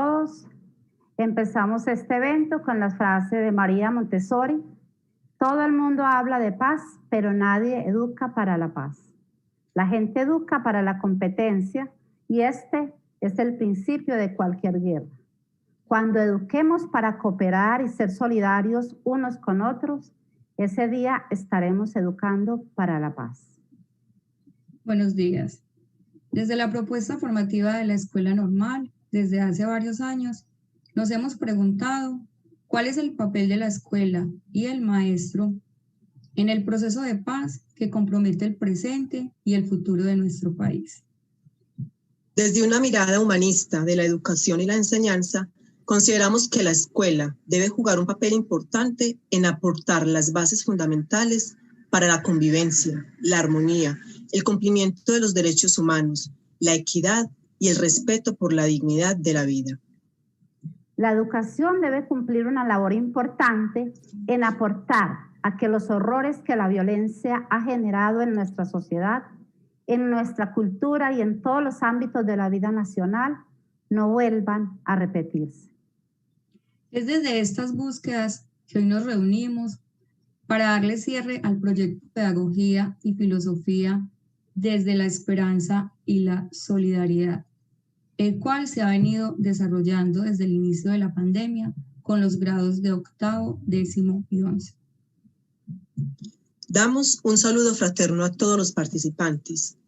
todos. Empezamos este evento con la frase de María Montessori: todo el mundo habla de paz, pero nadie educa para la paz. La gente educa para la competencia y este es el principio de cualquier guerra. Cuando eduquemos para cooperar y ser solidarios unos con otros, ese día estaremos educando para la paz. Buenos días. Desde la propuesta formativa de la Escuela Normal, desde hace varios años, nos hemos preguntado cuál es el papel de la escuela y el maestro en el proceso de paz que compromete el presente y el futuro de nuestro país. Desde una mirada humanista de la educación y la enseñanza, consideramos que la escuela debe jugar un papel importante en aportar las bases fundamentales para la convivencia, la armonía, el cumplimiento de los derechos humanos, la equidad y el respeto por la dignidad de la vida. La educación debe cumplir una labor importante en aportar a que los horrores que la violencia ha generado en nuestra sociedad, en nuestra cultura y en todos los ámbitos de la vida nacional no vuelvan a repetirse. Es desde estas búsquedas que hoy nos reunimos para darle cierre al proyecto Pedagogía y Filosofía desde la Esperanza y la Solidaridad, el cual se ha venido desarrollando desde el inicio de la pandemia con los grados de 8º, 10º y 11. Damos un saludo fraterno a todos los participantes,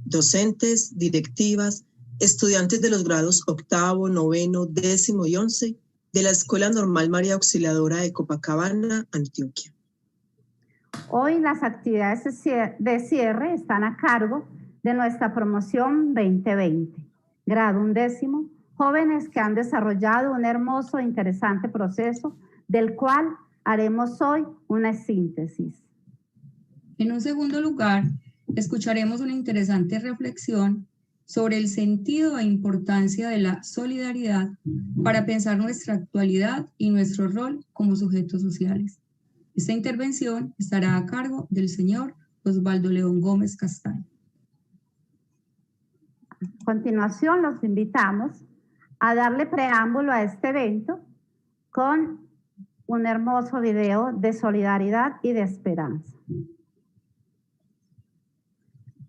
docentes, directivas, estudiantes de los grados 8º, 9º, 10º y 11 de la Escuela Normal María Auxiliadora de Copacabana, Antioquia. Hoy las actividades de cierre están a cargo de nuestra promoción 2020. Grado 11º, jóvenes que han desarrollado un hermoso e interesante proceso del cual haremos hoy una síntesis. En un segundo lugar, escucharemos una interesante reflexión sobre el sentido e importancia de la solidaridad para pensar nuestra actualidad y nuestro rol como sujetos sociales. Esta intervención estará a cargo del señor Osvaldo León Gómez Castaño. A continuación, los invitamos a darle preámbulo a este evento con un hermoso video de solidaridad y de esperanza.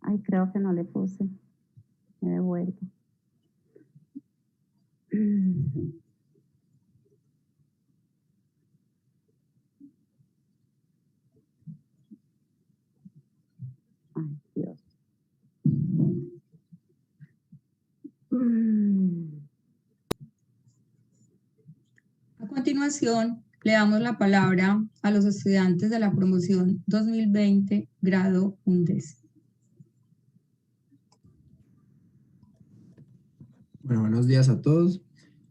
Ay, creo que no le puse. Me devuelvo. Ay, Dios. A continuación, le damos la palabra a los estudiantes de la promoción 2020, grado 11. Bueno, buenos días a todos.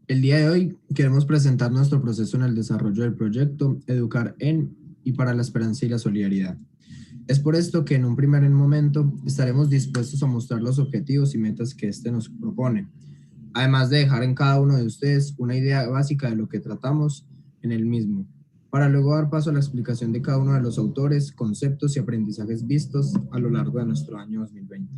El día de hoy queremos presentar nuestro proceso en el desarrollo del proyecto Educar en y para la Esperanza y la Solidaridad. Es por esto que en un primer momento estaremos dispuestos a mostrar los objetivos y metas que este nos propone, además de dejar en cada uno de ustedes una idea básica de lo que tratamos en el mismo, para luego dar paso a la explicación de cada uno de los autores, conceptos y aprendizajes vistos a lo largo de nuestro año 2020.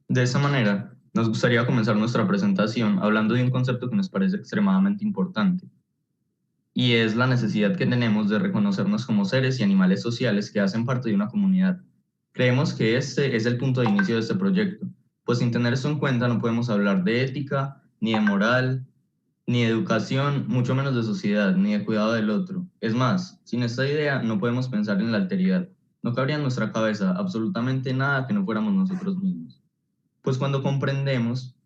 De esta manera, nos gustaría comenzar nuestra presentación hablando de un concepto que nos parece extremadamente importante, y es la necesidad que tenemos de reconocernos como seres y animales sociales que hacen parte de una comunidad. Creemos que este es el punto de inicio de este proyecto, pues sin tener esto en cuenta no podemos hablar de ética, ni de moral, ni de educación, mucho menos de sociedad, ni de cuidado del otro. Es más, sin esta idea no podemos pensar en la alteridad. No cabría en nuestra cabeza absolutamente nada que no fuéramos nosotros mismos. Pues cuando comprendemos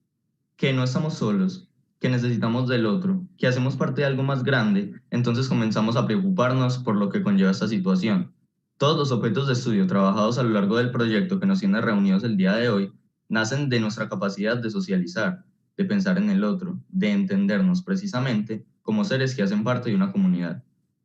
que no estamos solos, que necesitamos del otro, que hacemos parte de algo más grande, entonces comenzamos a preocuparnos por lo que conlleva esta situación. Todos los objetos de estudio trabajados a lo largo del proyecto que nos tiene reunidos el día de hoy nacen de nuestra capacidad de socializar, de pensar en el otro, de entendernos precisamente como seres que hacen parte de una comunidad.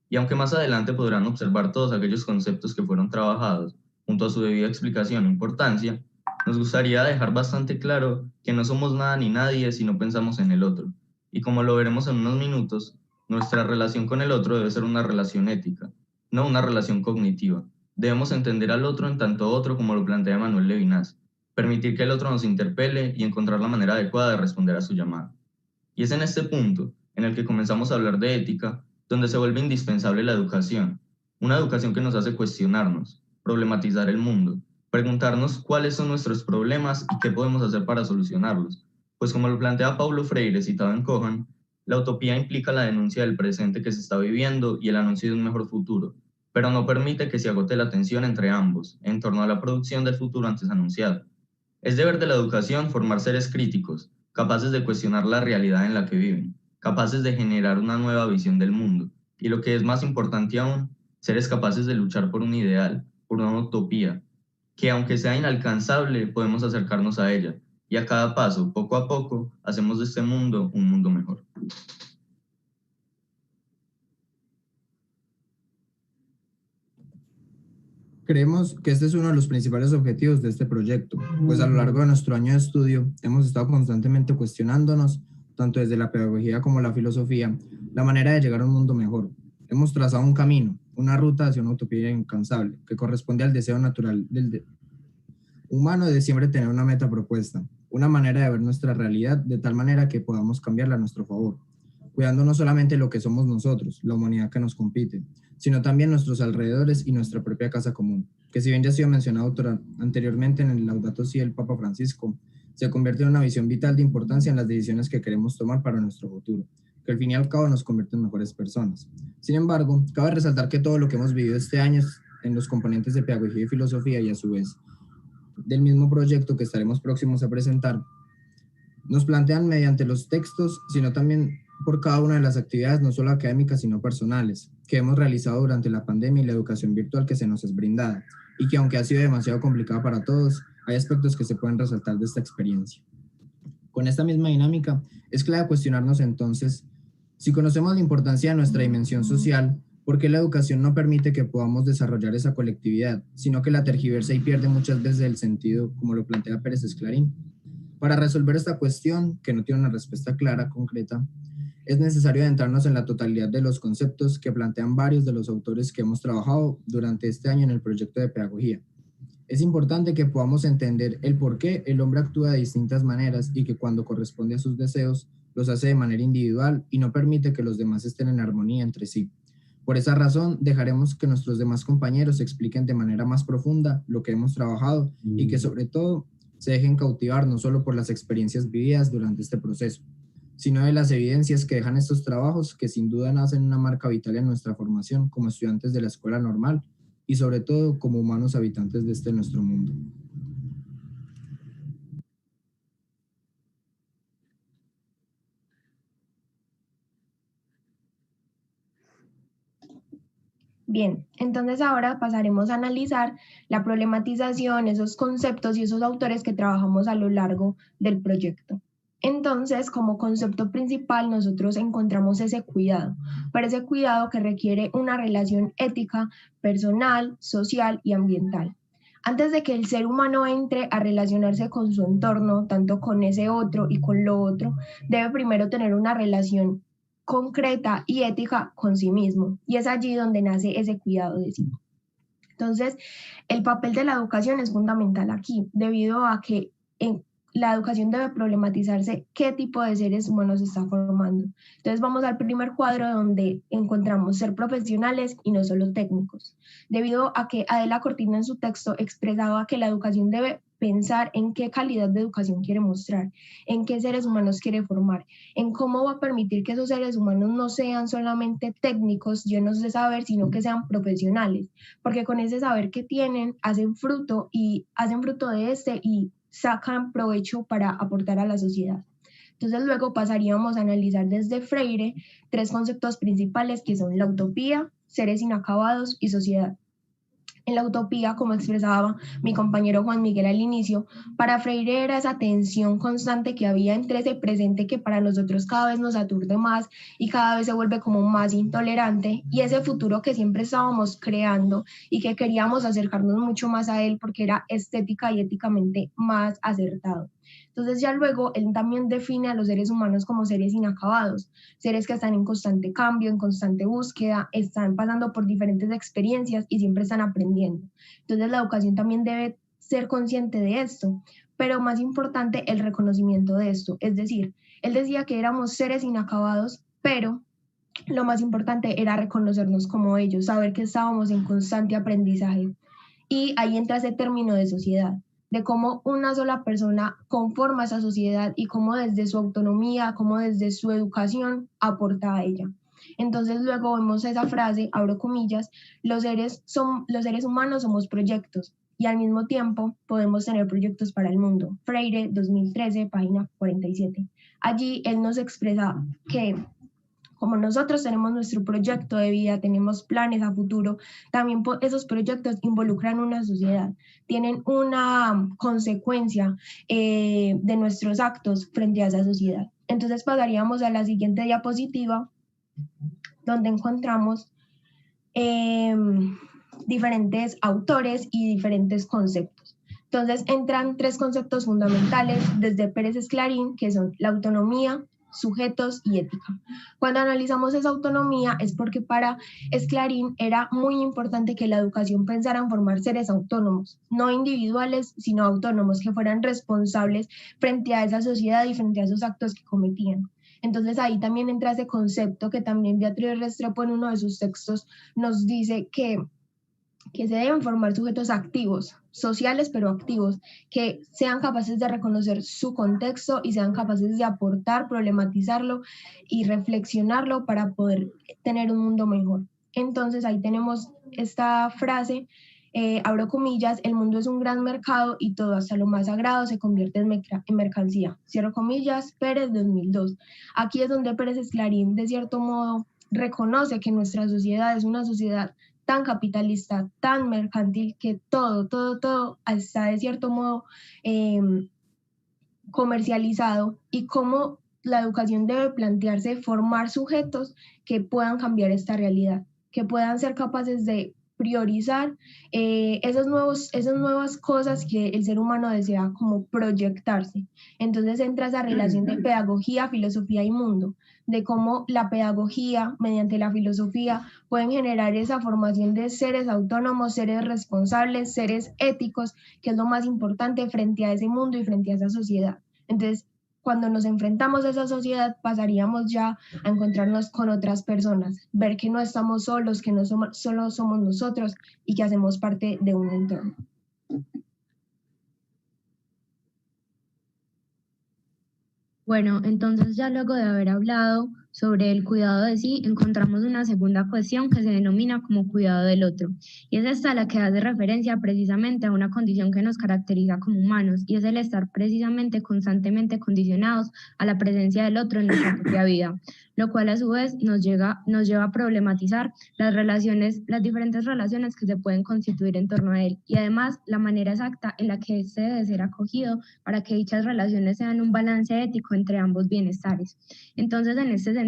Y aunque más adelante podrán observar todos aquellos conceptos que fueron trabajados, junto a su debida explicación e importancia, nos gustaría dejar bastante claro que no somos nada ni nadie si no pensamos en el otro. Y como lo veremos en unos minutos, nuestra relación con el otro debe ser una relación ética, no una relación cognitiva. Debemos entender al otro en tanto otro como lo plantea Manuel Levinas, permitir que el otro nos interpele y encontrar la manera adecuada de responder a su llamada. Y es en este punto en el que comenzamos a hablar de ética, donde se vuelve indispensable la educación, una educación que nos hace cuestionarnos, problematizar el mundo, preguntarnos cuáles son nuestros problemas y qué podemos hacer para solucionarlos. Pues como lo plantea Paulo Freire, citado en Cohen, la utopía implica la denuncia del presente que se está viviendo y el anuncio de un mejor futuro, pero no permite que se agote la tensión entre ambos, en torno a la producción del futuro antes anunciado. Es deber de la educación formar seres críticos, capaces de cuestionar la realidad en la que viven, capaces de generar una nueva visión del mundo, y lo que es más importante aún, seres capaces de luchar por un ideal, por una utopía, que aunque sea inalcanzable, podemos acercarnos a ella, y a cada paso, poco a poco, hacemos de este mundo un mundo mejor. Creemos que este es uno de los principales objetivos de este proyecto, pues a lo largo de nuestro año de estudio hemos estado constantemente cuestionándonos, tanto desde la pedagogía como la filosofía, la manera de llegar a un mundo mejor. Hemos trazado un camino, una ruta hacia una utopía incansable, que corresponde al deseo natural del humano de siempre tener una meta propuesta, una manera de ver nuestra realidad de tal manera que podamos cambiarla a nuestro favor, cuidando no solamente lo que somos nosotros, la humanidad que nos compite, sino también nuestros alrededores y nuestra propia casa común, que si bien ya ha sido mencionado anteriormente en el Laudato Si del Papa Francisco, se convierte en una visión vital de importancia en las decisiones que queremos tomar para nuestro futuro, que al fin y al cabo nos convierte en mejores personas. Sin embargo, cabe resaltar que todo lo que hemos vivido este año en los componentes de pedagogía y filosofía y a su vez del mismo proyecto que estaremos próximos a presentar, nos plantean mediante los textos, sino también por cada una de las actividades, no solo académicas, sino personales, que hemos realizado durante la pandemia y la educación virtual que se nos es brindada, y que aunque ha sido demasiado complicada para todos, hay aspectos que se pueden resaltar de esta experiencia. Con esta misma dinámica, es clave cuestionarnos entonces, si conocemos la importancia de nuestra dimensión social, ¿por qué la educación no permite que podamos desarrollar esa colectividad, sino que la tergiversa y pierde muchas veces el sentido, como lo plantea Pérez Esclarín? Para resolver esta cuestión, que no tiene una respuesta clara, concreta, es necesario adentrarnos en la totalidad de los conceptos que plantean varios de los autores que hemos trabajado durante este año en el proyecto de pedagogía. Es importante que podamos entender el por qué el hombre actúa de distintas maneras y que cuando corresponde a sus deseos, los hace de manera individual y no permite que los demás estén en armonía entre sí. Por esa razón, dejaremos que nuestros demás compañeros expliquen de manera más profunda lo que hemos trabajado y que sobre todo se dejen cautivar no solo por las experiencias vividas durante este proceso, sino de las evidencias que dejan estos trabajos que sin duda hacen una marca vital en nuestra formación como estudiantes de la escuela normal y sobre todo como humanos habitantes de este nuestro mundo. Bien, entonces ahora pasaremos a analizar la problematización, esos conceptos y esos autores que trabajamos a lo largo del proyecto. Entonces, como concepto principal, nosotros encontramos ese cuidado, pero ese cuidado que requiere una relación ética, personal, social y ambiental. Antes de que el ser humano entre a relacionarse con su entorno, tanto con ese otro y con lo otro, debe primero tener una relación concreta y ética con sí mismo. Y es allí donde nace ese cuidado de sí. Entonces, el papel de la educación es fundamental aquí, debido a que la educación debe problematizarse qué tipo de seres humanos se está formando. Entonces vamos al primer cuadro donde encontramos ser profesionales y no solo técnicos, debido a que Adela Cortina en su texto expresaba que la educación debe pensar en qué calidad de educación quiere mostrar, en qué seres humanos quiere formar, en cómo va a permitir que esos seres humanos no sean solamente técnicos llenos de saber, sino que sean profesionales, porque con ese saber que tienen hacen fruto de este y sacan provecho para aportar a la sociedad. Entonces luego pasaríamos a analizar desde Freire 3 conceptos principales que son la utopía, seres inacabados y sociedad. En la utopía, como expresaba mi compañero Juan Miguel al inicio, para Freire era esa tensión constante que había entre ese presente que para nosotros cada vez nos aturde más y cada vez se vuelve como más intolerante, y ese futuro que siempre estábamos creando y que queríamos acercarnos mucho más a él porque era estética y éticamente más acertado. Entonces ya luego él también define a los seres humanos como seres inacabados, seres que están en constante cambio, en constante búsqueda, están pasando por diferentes experiencias y siempre están aprendiendo. Entonces la educación también debe ser consciente de esto, pero más importante el reconocimiento de esto, es decir, Él decía que éramos seres inacabados, pero lo más importante era reconocernos como ellos, saber que estábamos en constante aprendizaje. Y ahí entra ese término de sociedad, de cómo una sola persona conforma esa sociedad y cómo desde su autonomía, cómo desde su educación aporta a ella. Entonces luego vemos esa frase, abro comillas, los seres humanos somos proyectos y al mismo tiempo podemos tener proyectos para el mundo. Freire, 2013, página 47. Allí él nos expresa que como nosotros tenemos nuestro proyecto de vida, tenemos planes a futuro, también esos proyectos involucran una sociedad, tienen una consecuencia de nuestros actos frente a esa sociedad. Entonces pasaríamos a la siguiente diapositiva, donde encontramos diferentes autores y diferentes conceptos. Entonces entran 3 conceptos fundamentales desde Pérez Esclarín, que son la autonomía, sujetos y ética. Cuando analizamos esa autonomía es porque para Esclarín era muy importante que la educación pensara en formar seres autónomos, no individuales, sino autónomos, que fueran responsables frente a esa sociedad y frente a esos actos que cometían. Entonces ahí también entra ese concepto que también Beatriz Restrepo en uno de sus textos nos dice que se deben formar sujetos activos, sociales pero activos, que sean capaces de reconocer su contexto y sean capaces de aportar, problematizarlo y reflexionarlo para poder tener un mundo mejor. Entonces ahí tenemos esta frase, abro comillas, el mundo es un gran mercado y todo hasta lo más sagrado se convierte en mercancía. Cierro comillas, Pérez, 2002. Aquí es donde Pérez Esclarín de cierto modo reconoce que nuestra sociedad es una sociedad tan capitalista, tan mercantil, que todo está de cierto modo comercializado, y cómo la educación debe plantearse formar sujetos que puedan cambiar esta realidad, que puedan ser capaces de priorizar esas nuevas cosas que el ser humano desea como proyectarse. Entonces entra esa relación de pedagogía, filosofía y mundo, de cómo la pedagogía mediante la filosofía pueden generar esa formación de seres autónomos, seres responsables, seres éticos, que es lo más importante frente a ese mundo y frente a esa sociedad. Entonces, cuando nos enfrentamos a esa sociedad, pasaríamos ya a encontrarnos con otras personas, ver que no estamos solos, que no solo somos nosotros y que hacemos parte de un entorno. Bueno, entonces ya luego de haber hablado sobre el cuidado de sí, encontramos una segunda cuestión que se denomina como cuidado del otro. Y es esta la que hace referencia precisamente a una condición que nos caracteriza como humanos, y es el estar precisamente constantemente condicionados a la presencia del otro en nuestra propia vida, lo cual a su vez nos lleva a problematizar las diferentes relaciones que se pueden constituir en torno a él, y además la manera exacta en la que éste debe ser acogido para que dichas relaciones sean un balance ético entre ambos bienestares. Entonces, en este sentido,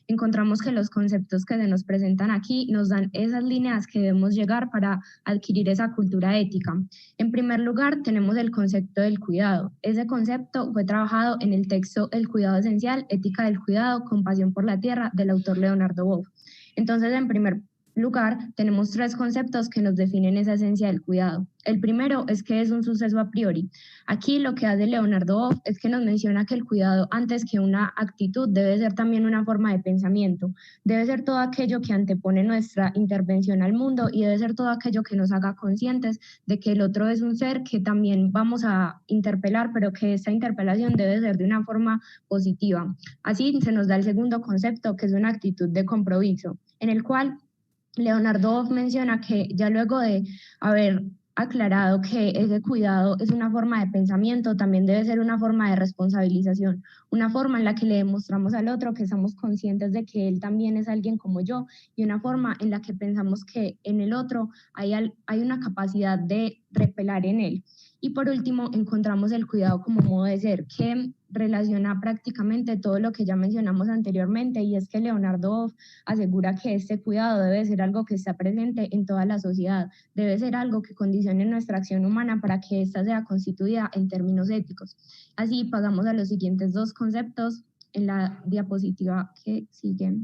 encontramos que los conceptos que se nos presentan aquí nos dan esas líneas que debemos llegar para adquirir esa cultura ética. En primer lugar, tenemos el concepto del cuidado. Ese concepto fue trabajado en el texto El cuidado esencial, ética del cuidado, compasión por la tierra, del autor Leonardo Boff. Entonces, en primer lugar, tenemos 3 conceptos que nos definen esa esencia del cuidado. El primero es que es un suceso a priori. Aquí lo que hace Leonardo Boff es que nos menciona que el cuidado, antes que una actitud, debe ser también una forma de pensamiento. Debe ser todo aquello que antepone nuestra intervención al mundo, y debe ser todo aquello que nos haga conscientes de que el otro es un ser que también vamos a interpelar, pero que esta interpelación debe ser de una forma positiva. Así se nos da el segundo concepto, que es una actitud de compromiso, en el cual Leonardo Boff menciona que ya luego de haber aclarado que ese cuidado es una forma de pensamiento, también debe ser una forma de responsabilización, una forma en la que le demostramos al otro que somos conscientes de que él también es alguien como yo, y una forma en la que pensamos que en el otro hay una capacidad de repelar en él. Y por último, encontramos el cuidado como modo de ser, que relaciona prácticamente todo lo que ya mencionamos anteriormente, y es que Leonardo Boff asegura que este cuidado debe ser algo que está presente en toda la sociedad, debe ser algo que condicione nuestra acción humana para que ésta sea constituida en términos éticos. Así pasamos a los siguientes 2 conceptos en la diapositiva que sigue.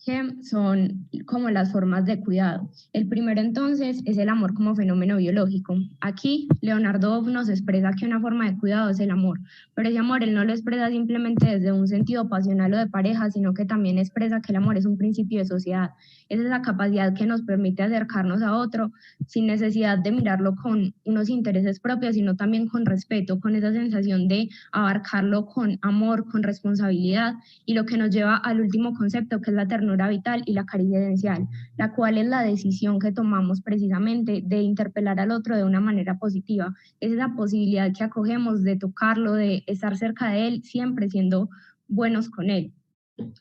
que son como las formas de cuidado. El primero entonces es el amor como fenómeno biológico. Aquí Leonardo Boff nos expresa que una forma de cuidado es el amor, pero ese amor él no lo expresa simplemente desde un sentido pasional o de pareja, sino que también expresa que el amor es un principio de sociedad. Es esa capacidad que nos permite acercarnos a otro sin necesidad de mirarlo con unos intereses propios, sino también con respeto, con esa sensación de abarcarlo con amor, con responsabilidad, y lo que nos lleva al último concepto, que es la ternura vital y la caricia esencial, la cual es la decisión que tomamos precisamente de interpelar al otro de una manera positiva. Es esa posibilidad que acogemos de tocarlo, de estar cerca de él, siempre siendo buenos con él.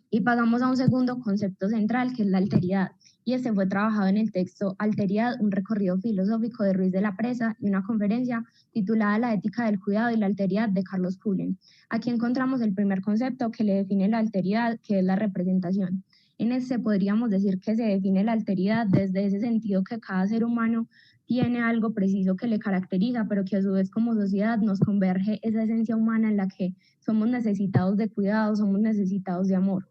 Y pasamos a un segundo concepto central, que es la alteridad. Y este fue trabajado en el texto Alteridad, un recorrido filosófico de Ruiz de la Presa y una conferencia titulada La ética del cuidado y la alteridad de Carlos Cullen. Aquí encontramos el primer concepto que le define la alteridad, que es la representación. En este podríamos decir que se define la alteridad desde ese sentido que cada ser humano tiene algo preciso que le caracteriza, pero que a su vez como sociedad nos converge esa esencia humana en la que somos necesitados de cuidado, somos necesitados de amor.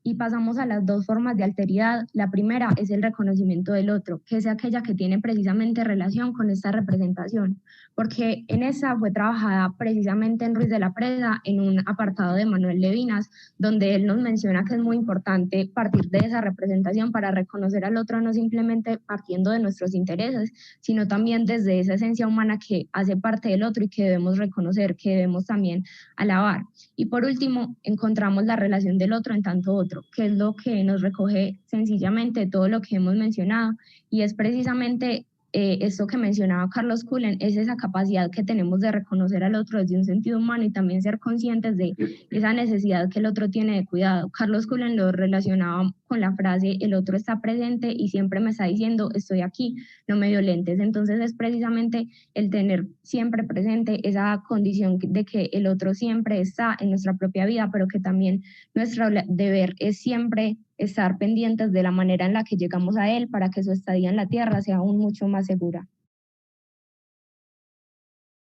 Y pasamos a las dos formas de alteridad. La primera es el reconocimiento del otro, que es aquella que tiene precisamente relación con esta representación, porque en esa fue trabajada precisamente en Ruiz de la Presa, en un apartado de Manuel Levinas, donde él nos menciona que es muy importante partir de esa representación para reconocer al otro, no simplemente partiendo de nuestros intereses, sino también desde esa esencia humana que hace parte del otro y que debemos reconocer, que debemos también alabar. Y por último, encontramos la relación del otro en tanto otro, que es lo que nos recoge sencillamente todo lo que hemos mencionado, y es precisamente esto que mencionaba Carlos Cullen, es esa capacidad que tenemos de reconocer al otro desde un sentido humano y también ser conscientes de esa necesidad que el otro tiene de cuidado. Carlos Cullen lo relacionaba con la frase, el otro está presente y siempre me está diciendo, estoy aquí, no me violentes. Entonces es precisamente el tener siempre presente esa condición de que el otro siempre está en nuestra propia vida, pero que también nuestro deber es siempre estar pendientes de la manera en la que llegamos a él para que su estadía en la tierra sea aún mucho más segura.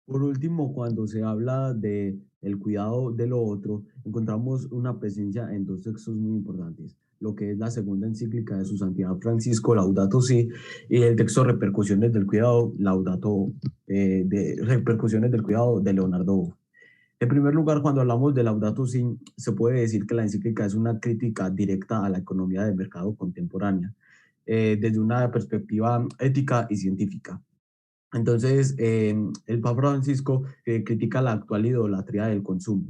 Por último, cuando se habla de el cuidado de lo otro, encontramos una presencia en dos textos muy importantes, lo que es la segunda encíclica de su santidad Francisco, Laudato Si, y el texto Repercusiones del Cuidado, Repercusiones del Cuidado de Leonardo Boff. En primer lugar, cuando hablamos de Laudato Si, se puede decir que la encíclica es una crítica directa a la economía del mercado contemporánea, desde una perspectiva ética y científica. Entonces, el Papa Francisco critica la actual idolatría del consumo.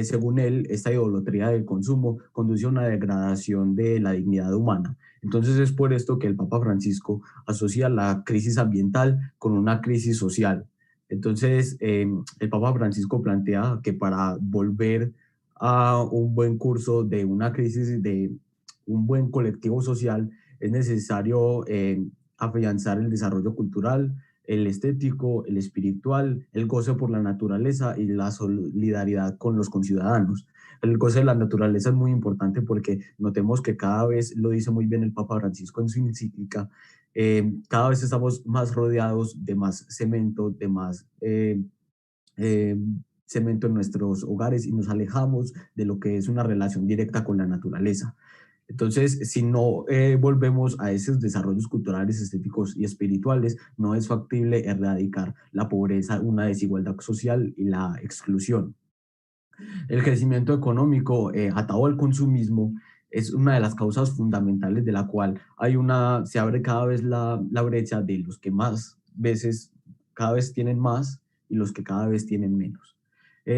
Según él, esta idolatría del consumo conduce a una degradación de la dignidad humana. Entonces es por esto que el Papa Francisco asocia la crisis ambiental con una crisis social. Entonces, el Papa Francisco plantea que para volver a un buen curso de una crisis, de un buen colectivo social, es necesario afianzar el desarrollo cultural, el estético, el espiritual, el goce por la naturaleza y la solidaridad con los conciudadanos. El goce de la naturaleza es muy importante porque notemos que cada vez, lo dice muy bien el Papa Francisco en su encíclica, cada vez estamos más rodeados de más cemento, de más cemento en nuestros hogares y nos alejamos de lo que es una relación directa con la naturaleza. Entonces, si no volvemos a esos desarrollos culturales, estéticos y espirituales, no es factible erradicar la pobreza, una desigualdad social y la exclusión. El crecimiento económico atado al consumismo es una de las causas fundamentales de la cual se abre cada vez la brecha de los que más veces, cada vez tienen más y los que cada vez tienen menos.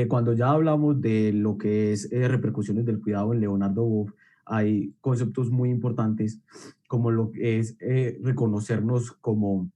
Cuando ya hablamos de lo que es repercusiones del cuidado en Leonardo Boff, hay conceptos muy importantes como lo que es reconocernos como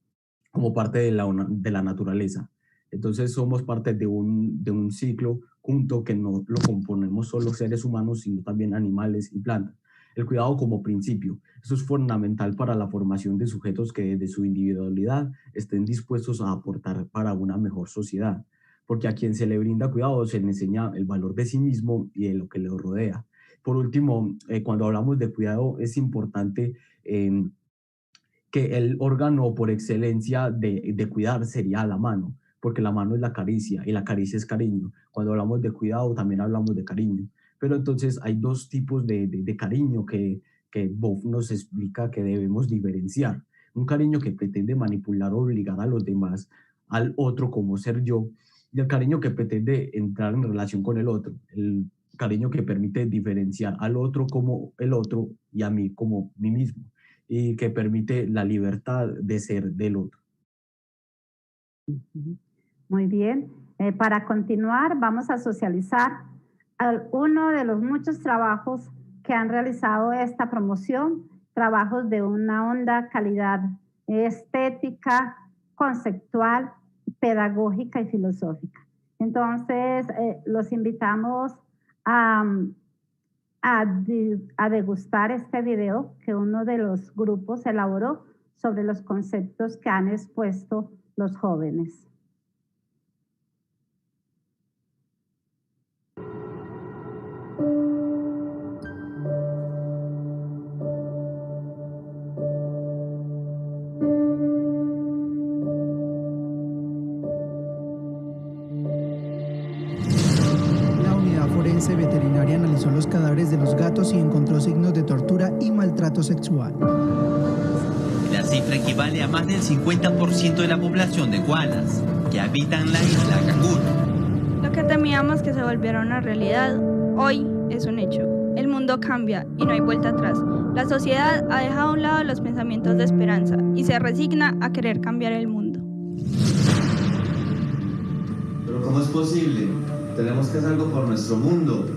parte de la naturaleza. Entonces somos parte de un ciclo junto que no lo componemos solo seres humanos, sino también animales y plantas. El cuidado como principio. Eso es fundamental para la formación de sujetos que desde su individualidad estén dispuestos a aportar para una mejor sociedad. Porque a quien se le brinda cuidado se le enseña el valor de sí mismo y de lo que le rodea. Por último, cuando hablamos de cuidado, es importante que el órgano por excelencia de cuidar sería la mano, porque la mano es la caricia y la caricia es cariño. Cuando hablamos de cuidado, también hablamos de cariño. Pero entonces hay dos tipos de cariño que que Boff nos explica que debemos diferenciar. Un cariño que pretende manipular o obligar a los demás, al otro como ser yo, y el cariño que pretende entrar en relación con el otro, el cariño que permite diferenciar al otro como el otro y a mí como mí mismo, y que permite la libertad de ser del otro. Muy bien. Para continuar, vamos a socializar uno de los muchos trabajos que han realizado esta promoción, trabajos de una honda calidad estética, conceptual, pedagógica y filosófica. Entonces, los invitamos a degustar este video que uno de los grupos elaboró sobre los conceptos que han expuesto los jóvenes. Veterinaria analizó los cadáveres de los gatos y encontró signos de tortura y maltrato sexual. La cifra equivale a más del 50% de la población de koalas que habitan la isla Canguro. Lo que temíamos que se volviera una realidad, hoy es un hecho. El mundo cambia y no hay vuelta atrás. La sociedad ha dejado a un lado los pensamientos de esperanza y se resigna a querer cambiar el mundo. ¿Pero cómo es posible? Tenemos que hacer algo por nuestro mundo.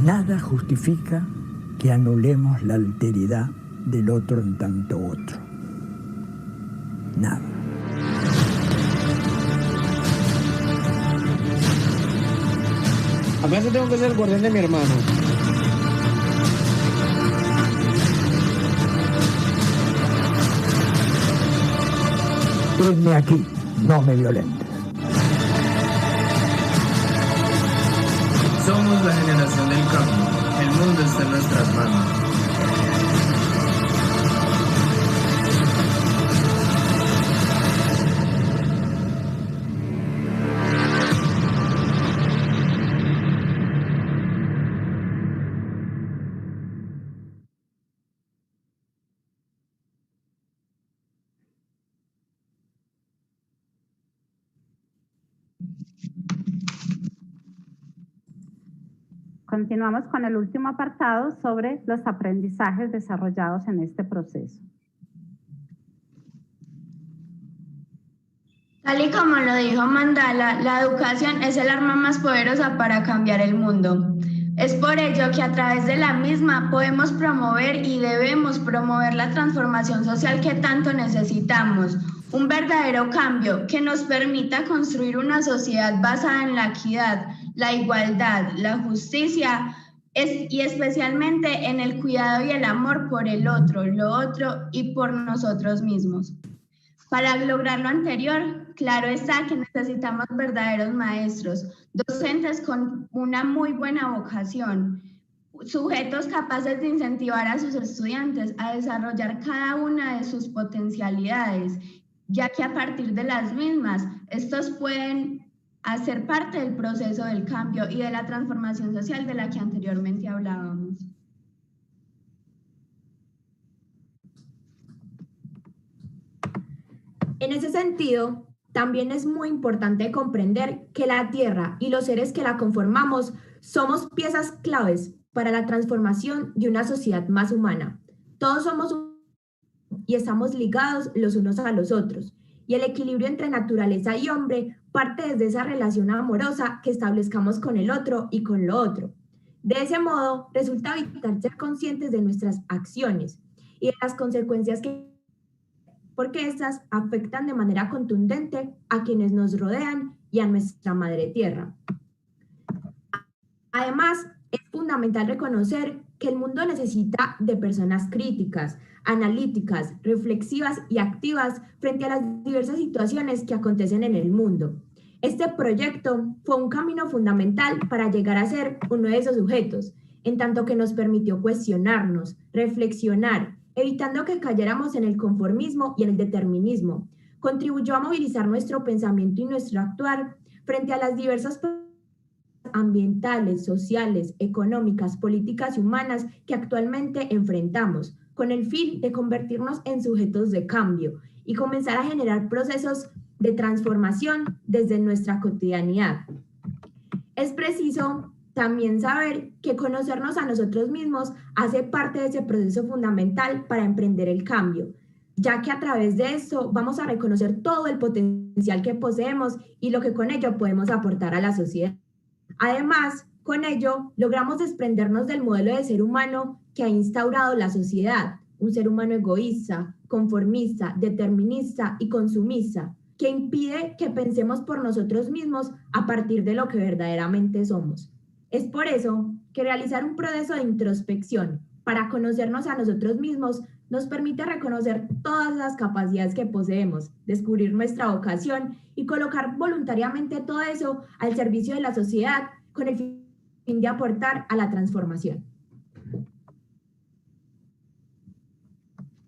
Nada justifica que anulemos la alteridad del otro en tanto otro. Nada. ¿Acaso tengo que ser el guardián de mi hermano? Venme aquí, no me violentes. Somos la generación del cambio. El mundo está en nuestras manos. Continuamos con el último apartado sobre los aprendizajes desarrollados en este proceso. Tal y como lo dijo Mandala, la educación es el arma más poderosa para cambiar el mundo. Es por ello que a través de la misma podemos promover y debemos promover la transformación social que tanto necesitamos. Un verdadero cambio que nos permita construir una sociedad basada en la equidad, la igualdad, la justicia y especialmente en el cuidado y el amor por el otro, lo otro y por nosotros mismos. Para lograr lo anterior, claro está que necesitamos verdaderos maestros, docentes con una muy buena vocación, sujetos capaces de incentivar a sus estudiantes a desarrollar cada una de sus potencialidades, ya que a partir de las mismas, estos pueden hacer parte del proceso del cambio y de la transformación social de la que anteriormente hablábamos. En ese sentido, también es muy importante comprender que la Tierra y los seres que la conformamos somos piezas claves para la transformación de una sociedad más humana. Todos somos y estamos ligados los unos a los otros, y el equilibrio entre naturaleza y hombre parte desde esa relación amorosa que establezcamos con el otro y con lo otro. De ese modo, resulta vital ser conscientes de nuestras acciones y de las consecuencias porque estas afectan de manera contundente a quienes nos rodean y a nuestra madre tierra. Además, es fundamental reconocer que el mundo necesita de personas críticas, analíticas, reflexivas y activas frente a las diversas situaciones que acontecen en el mundo. Este proyecto fue un camino fundamental para llegar a ser uno de esos sujetos, en tanto que nos permitió cuestionarnos, reflexionar, evitando que cayéramos en el conformismo y en el determinismo. Contribuyó a movilizar nuestro pensamiento y nuestro actuar frente a las diversas ambientales, sociales, económicas, políticas y humanas que actualmente enfrentamos, con el fin de convertirnos en sujetos de cambio y comenzar a generar procesos de transformación desde nuestra cotidianidad. Es preciso también saber que conocernos a nosotros mismos hace parte de ese proceso fundamental para emprender el cambio, ya que a través de esto vamos a reconocer todo el potencial que poseemos y lo que con ello podemos aportar a la sociedad. Además, con ello logramos desprendernos del modelo de ser humano que ha instaurado la sociedad, un ser humano egoísta, conformista, determinista y consumista, que impide que pensemos por nosotros mismos a partir de lo que verdaderamente somos. Es por eso que realizar un proceso de introspección para conocernos a nosotros mismos nos permite reconocer todas las capacidades que poseemos, descubrir nuestra vocación y colocar voluntariamente todo eso al servicio de la sociedad con el fin de aportar a la transformación.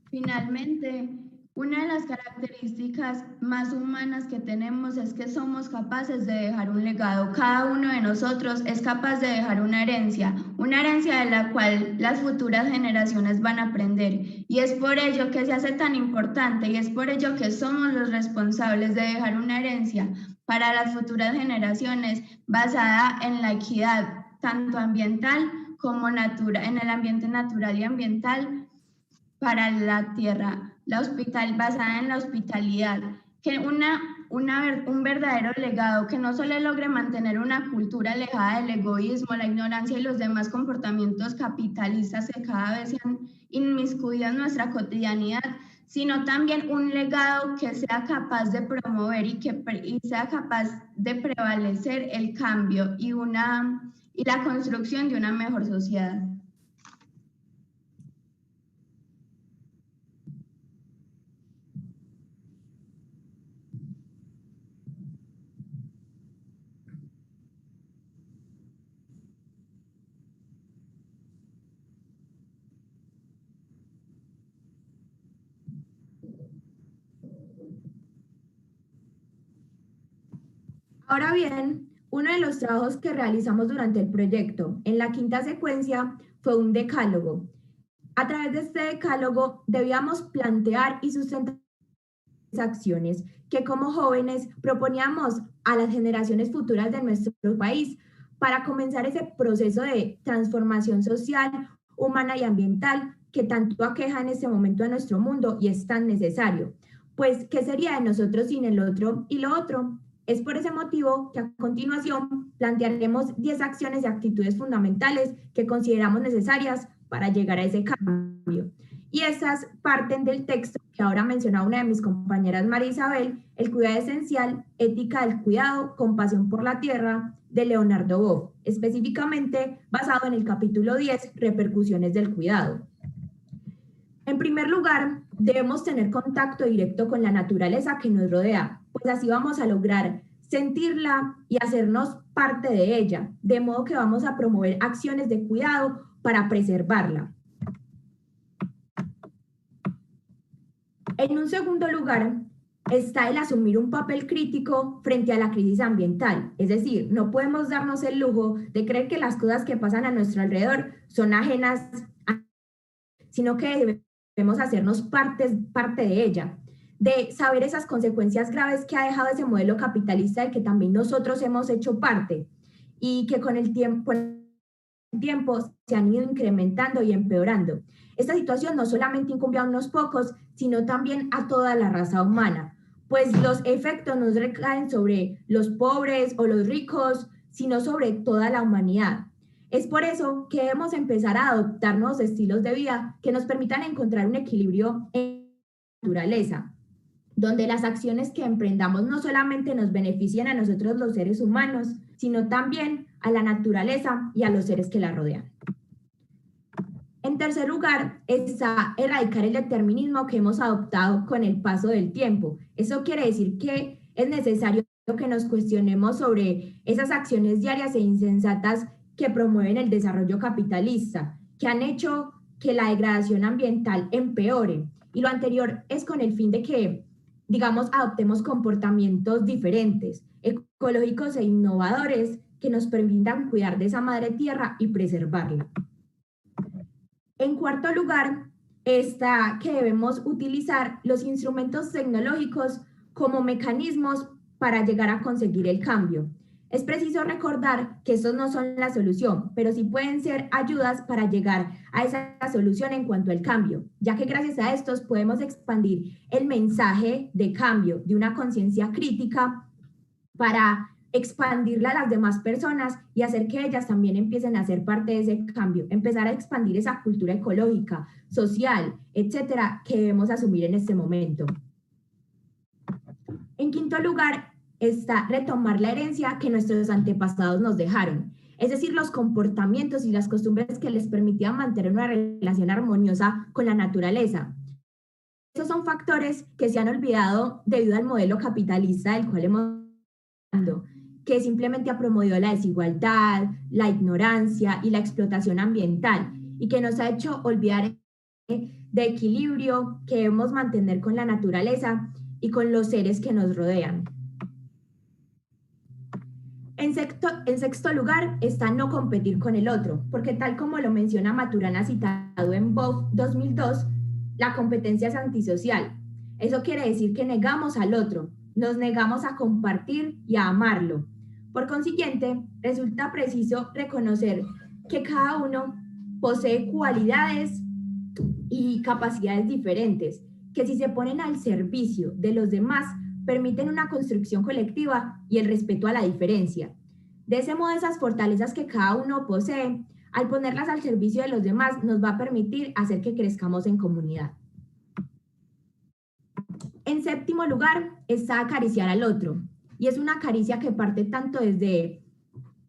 Finalmente, una de las características más humanas que tenemos es que somos capaces de dejar un legado. Cada uno de nosotros es capaz de dejar una herencia de la cual las futuras generaciones van a aprender. Y es por ello que se hace tan importante y es por ello que somos los responsables de dejar una herencia para las futuras generaciones basada en la equidad, tanto ambiental como en el ambiente natural y ambiental para la tierra. Basada en la hospitalidad, que un verdadero legado que no solo logre mantener una cultura alejada del egoísmo, la ignorancia y los demás comportamientos capitalistas que cada vez se han inmiscuido en nuestra cotidianidad, sino también un legado que sea capaz de promover y sea capaz de prevalecer el cambio y la construcción de una mejor sociedad. Ahora bien, uno de los trabajos que realizamos durante el proyecto, en la quinta secuencia, fue un decálogo. A través de este decálogo debíamos plantear y sustentar acciones que como jóvenes proponíamos a las generaciones futuras de nuestro país para comenzar ese proceso de transformación social, humana y ambiental que tanto aqueja en este momento a nuestro mundo y es tan necesario. Pues, ¿qué sería de nosotros sin el otro y lo otro? Es por ese motivo que a continuación plantearemos 10 acciones y actitudes fundamentales que consideramos necesarias para llegar a ese cambio. Y esas parten del texto que ahora mencionaba una de mis compañeras, María Isabel, El cuidado esencial, ética del cuidado, compasión por la tierra, de Leonardo Boff, específicamente basado en el capítulo 10, repercusiones del cuidado. En primer lugar, debemos tener contacto directo con la naturaleza que nos rodea, pues así vamos a lograr sentirla y hacernos parte de ella, de modo que vamos a promover acciones de cuidado para preservarla. En un segundo lugar, está el asumir un papel crítico frente a la crisis ambiental. Es decir, no podemos darnos el lujo de creer que las cosas que pasan a nuestro alrededor son ajenas, sino que debemos hacernos parte de ella, de saber esas consecuencias graves que ha dejado ese modelo capitalista del que también nosotros hemos hecho parte y que con el tiempo se han ido incrementando y empeorando. Esta situación no solamente incumbe a unos pocos, sino también a toda la raza humana, pues los efectos no recaen sobre los pobres o los ricos, sino sobre toda la humanidad. Es por eso que debemos empezar a adoptar nuevos estilos de vida que nos permitan encontrar un equilibrio en la naturaleza, donde las acciones que emprendamos no solamente nos beneficien a nosotros los seres humanos, sino también a la naturaleza y a los seres que la rodean. En tercer lugar, está erradicar el determinismo que hemos adoptado con el paso del tiempo. Eso quiere decir que es necesario que nos cuestionemos sobre esas acciones diarias e insensatas que promueven el desarrollo capitalista, que han hecho que la degradación ambiental empeore. Y lo anterior es con el fin de que, digamos, adoptemos comportamientos diferentes, ecológicos e innovadores que nos permitan cuidar de esa madre tierra y preservarla. En cuarto lugar, está que debemos utilizar los instrumentos tecnológicos como mecanismos para llegar a conseguir el cambio. Es preciso recordar que estos no son la solución, pero sí pueden ser ayudas para llegar a esa solución en cuanto al cambio, ya que gracias a estos podemos expandir el mensaje de cambio, de una conciencia crítica, para expandirla a las demás personas y hacer que ellas también empiecen a ser parte de ese cambio, empezar a expandir esa cultura ecológica, social, etcétera, que debemos asumir en este momento. En quinto lugar, está retomar la herencia que nuestros antepasados nos dejaron, es decir, los comportamientos y las costumbres que les permitían mantener una relación armoniosa con la naturaleza. Esos son factores que se han olvidado debido al modelo capitalista del cual hemos hablado, que simplemente ha promovido la desigualdad, la ignorancia y la explotación ambiental, y que nos ha hecho olvidar de equilibrio que debemos mantener con la naturaleza y con los seres que nos rodean. En sexto lugar está no competir con el otro, porque tal como lo menciona Maturana citado en BOF 2002, la competencia es antisocial. Eso quiere decir que negamos al otro, nos negamos a compartir y a amarlo. Por consiguiente, resulta preciso reconocer que cada uno posee cualidades y capacidades diferentes, que si se ponen al servicio de los demás, permiten una construcción colectiva y el respeto a la diferencia. De ese modo, esas fortalezas que cada uno posee, al ponerlas al servicio de los demás, nos va a permitir hacer que crezcamos en comunidad. En séptimo lugar, está acariciar al otro. Y es una caricia que parte tanto desde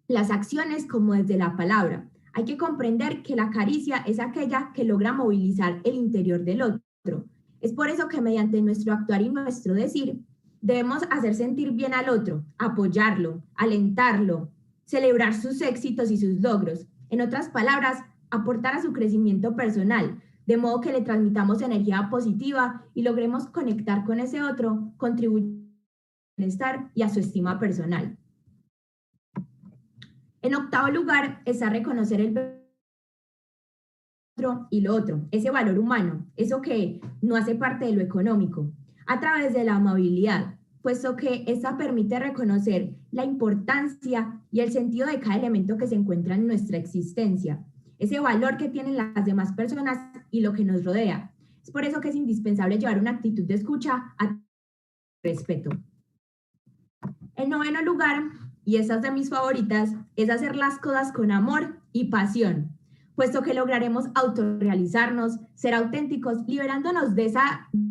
las acciones como desde la palabra. Hay que comprender que la caricia es aquella que logra movilizar el interior del otro. Es por eso que mediante nuestro actuar y nuestro decir, debemos hacer sentir bien al otro, apoyarlo, alentarlo, celebrar sus éxitos y sus logros. En otras palabras, aportar a su crecimiento personal, de modo que le transmitamos energía positiva y logremos conectar con ese otro, contribuyendo a su bienestar y a su estima personal. En octavo lugar, está reconocer el otro y lo otro, ese valor humano, eso que no hace parte de lo económico, a través de la amabilidad, puesto que esta permite reconocer la importancia y el sentido de cada elemento que se encuentra en nuestra existencia, ese valor que tienen las demás personas y lo que nos rodea. Es por eso que es indispensable llevar una actitud de escucha a respeto. En noveno lugar, y esta es de mis favoritas, es hacer las cosas con amor y pasión, puesto que lograremos autorrealizarnos, ser auténticos, liberándonos de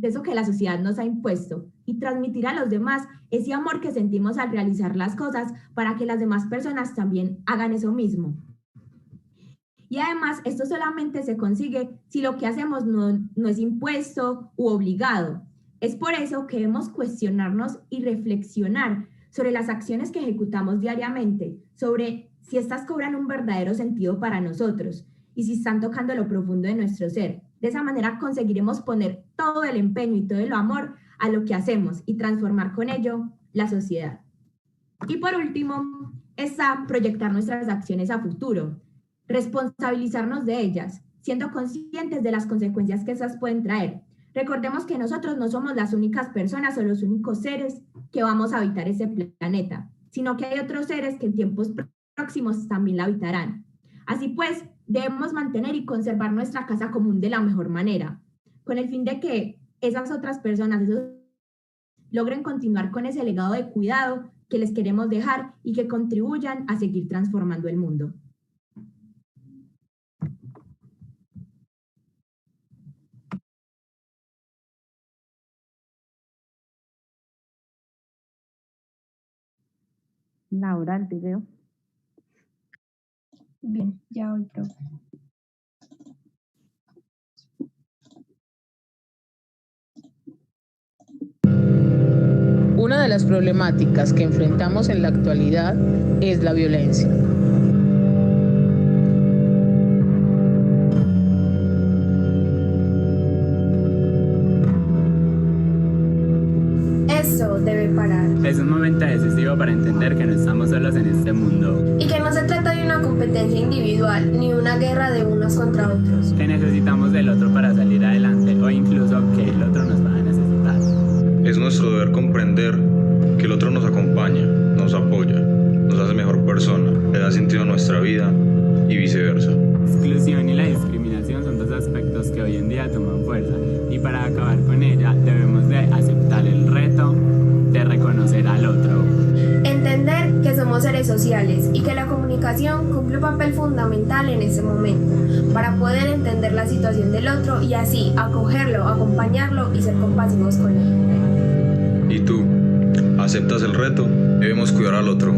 eso que la sociedad nos ha impuesto y transmitir a los demás ese amor que sentimos al realizar las cosas para que las demás personas también hagan eso mismo. Y además, esto solamente se consigue si lo que hacemos no es impuesto u obligado. Es por eso que debemos cuestionarnos y reflexionar sobre las acciones que ejecutamos diariamente, sobre si estas cobran un verdadero sentido para nosotros y si están tocando lo profundo de nuestro ser. De esa manera conseguiremos poner todo el empeño y todo el amor a lo que hacemos y transformar con ello la sociedad. Y por último, está proyectar nuestras acciones a futuro, responsabilizarnos de ellas, siendo conscientes de las consecuencias que esas pueden traer. Recordemos que nosotros no somos las únicas personas o los únicos seres que vamos a habitar ese planeta, sino que hay otros seres que en tiempos próximos también la habitarán. Así pues, debemos mantener y conservar nuestra casa común de la mejor manera, con el fin de que esas otras personas logren continuar con ese legado de cuidado que les queremos dejar y que contribuyan a seguir transformando el mundo. Laura, el video. Bien, ya voy, profe. Una de las problemáticas que enfrentamos en la actualidad es la violencia. Eso debe parar. Es un momento decisivo para entender que no estamos solos en este mundo. Y que no se trata de una competencia individual ni una guerra de unos contra otros. Que necesitamos del otro para salir adelante o incluso que el otro nos va a necesitar. Es nuestro deber comprender que el otro nos acompaña, nos apoya, nos hace mejor persona, le da sentido a nuestra vida y viceversa. La exclusión y la discriminación son dos aspectos que hoy en día toman fuerza y para acabar con ella debemos de aceptar el reto de reconocer al otro. Entender que somos seres sociales y que la comunicación cumple un papel fundamental en ese momento para poder entender la situación del otro y así acogerlo, acompañarlo y ser compasivos con él. ¿Y tú? ¿Aceptas el reto? Debemos cuidar al otro,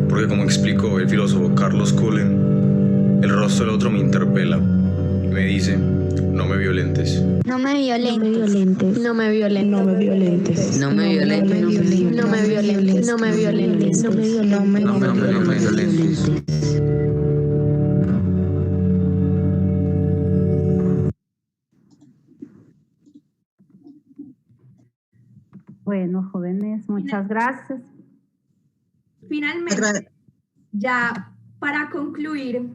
porque como explicó el filósofo Carlos Cullen, el rostro del otro me interpela y me dice, no me violentes. No me violentes. No me violentes. No me violentes. No me violentes. No me violentes. No me violentes. No me violentes. No me violentes. Bueno, jóvenes, muchas gracias. Finalmente, ya para concluir,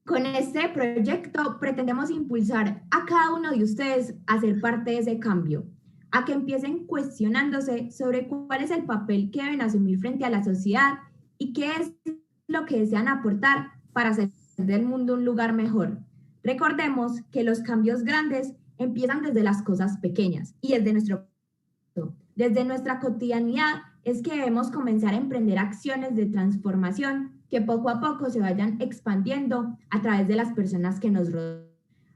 con este proyecto pretendemos impulsar a cada uno de ustedes a ser parte de ese cambio, a que empiecen cuestionándose sobre cuál es el papel que deben asumir frente a la sociedad y qué es lo que desean aportar para hacer del mundo un lugar mejor. Recordemos que los cambios grandes empiezan desde las cosas pequeñas y desde nuestra cotidianidad es que debemos comenzar a emprender acciones de transformación que poco a poco se vayan expandiendo a través de las personas que nos rodean.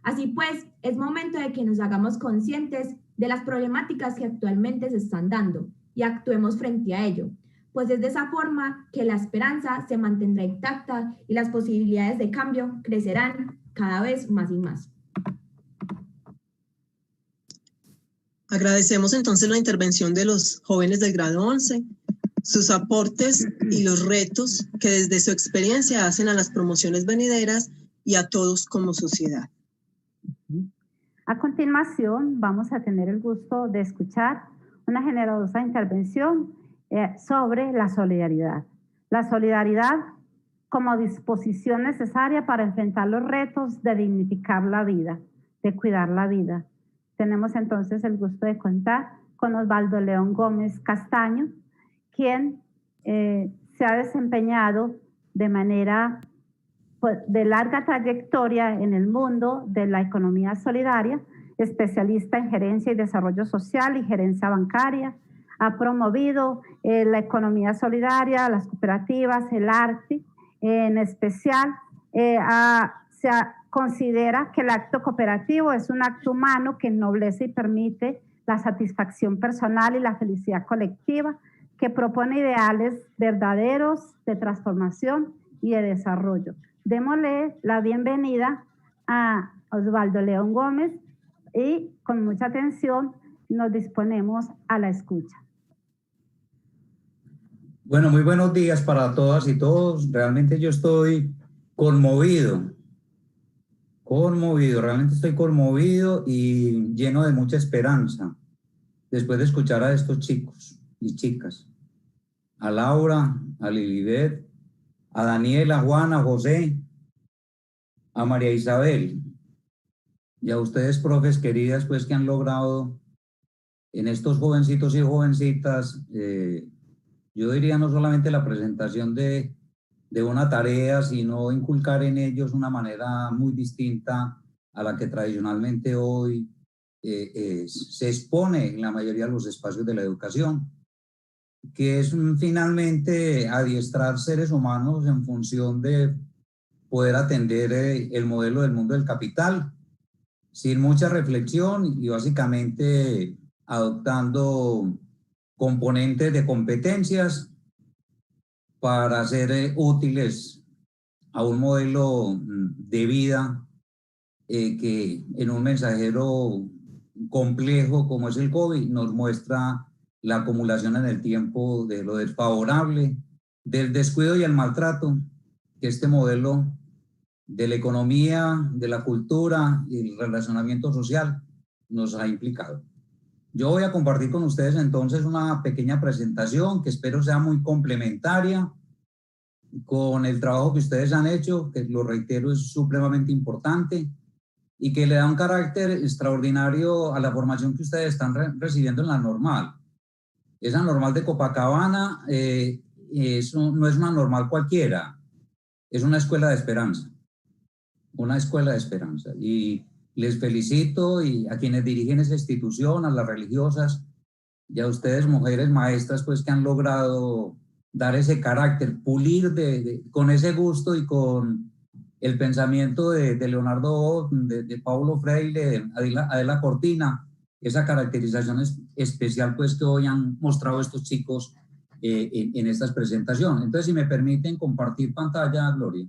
Así pues, es momento de que nos hagamos conscientes de las problemáticas que actualmente se están dando y actuemos frente a ello, pues es de esa forma que la esperanza se mantendrá intacta y las posibilidades de cambio crecerán cada vez más y más. Agradecemos entonces la intervención de los jóvenes del grado 11, sus aportes y los retos que desde su experiencia hacen a las promociones venideras y a todos como sociedad. A continuación, vamos a tener el gusto de escuchar una generosa intervención sobre la solidaridad. La solidaridad como disposición necesaria para enfrentar los retos de dignificar la vida, de cuidar la vida. Tenemos entonces el gusto de contar con Osvaldo León Gómez Castaño, quien se ha desempeñado de manera de larga trayectoria en el mundo de la economía solidaria, especialista en gerencia y desarrollo social y gerencia bancaria. Ha promovido la economía solidaria, las cooperativas, el arte, en especial considera que el acto cooperativo es un acto humano que ennoblece y permite la satisfacción personal y la felicidad colectiva, que propone ideales verdaderos de transformación y de desarrollo. Démosle la bienvenida a Osvaldo León Gómez y con mucha atención nos disponemos a la escucha. Bueno, muy buenos días para todas y todos. Realmente yo estoy conmovido, realmente estoy conmovido y lleno de mucha esperanza después de escuchar a estos chicos y chicas, a Laura, a Lilibet, a Daniela, a Juan, a José, a María Isabel y a ustedes, profes queridas, pues que han logrado en estos jovencitos y jovencitas, yo diría no solamente la presentación de una tarea, sino inculcar en ellos una manera muy distinta a la que tradicionalmente hoy se expone en la mayoría de los espacios de la educación, que es finalmente adiestrar seres humanos en función de poder atender el modelo del mundo del capital, sin mucha reflexión y básicamente adoptando componentes de competencias para ser útiles a un modelo de vida que en un mensajero complejo como es el COVID nos muestra la acumulación en el tiempo de lo desfavorable, del descuido y el maltrato que este modelo de la economía, de la cultura y el relacionamiento social nos ha implicado. Yo voy a compartir con ustedes entonces una pequeña presentación que espero sea muy complementaria con el trabajo que ustedes han hecho, que lo reitero es supremamente importante y que le da un carácter extraordinario a la formación que ustedes están recibiendo en la normal. Esa normal de Copacabana no es una normal cualquiera, es una escuela de esperanza, una escuela de esperanza. Y les felicito y a quienes dirigen esa institución, a las religiosas y a ustedes mujeres maestras pues que han logrado dar ese carácter, pulir con ese gusto y con el pensamiento de Leonardo, de Paulo Freire, de Adela Cortina, esa caracterización especial pues que hoy han mostrado estos chicos en estas presentaciones. Entonces, si me permiten compartir pantalla, Gloria.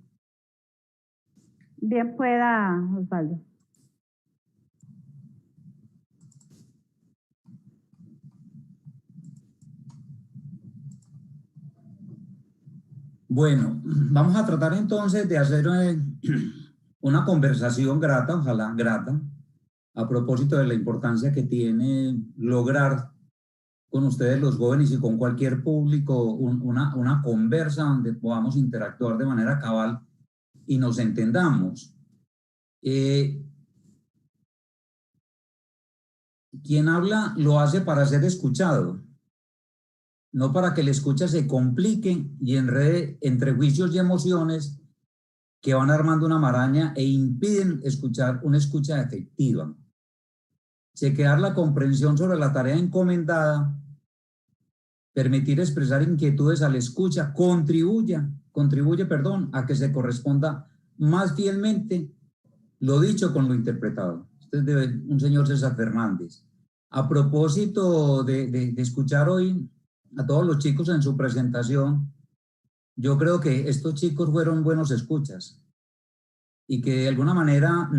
Bien pueda, Osvaldo. Bueno, vamos a tratar entonces de hacer una conversación grata, ojalá grata, a propósito de la importancia que tiene lograr con ustedes los jóvenes y con cualquier público una conversa donde podamos interactuar de manera cabal y nos entendamos. Quien habla lo hace para ser escuchado, no para que el escucha se complique y enrede entre juicios y emociones que van armando una maraña e impiden escuchar una escucha efectiva. Chequear la comprensión sobre la tarea encomendada, permitir expresar inquietudes al escucha, contribuye, a que se corresponda más fielmente lo dicho con lo interpretado. Este es de un señor César Fernández. A propósito de escuchar hoy a todos los chicos en su presentación, yo creo que estos chicos fueron buenos escuchas y que de alguna manera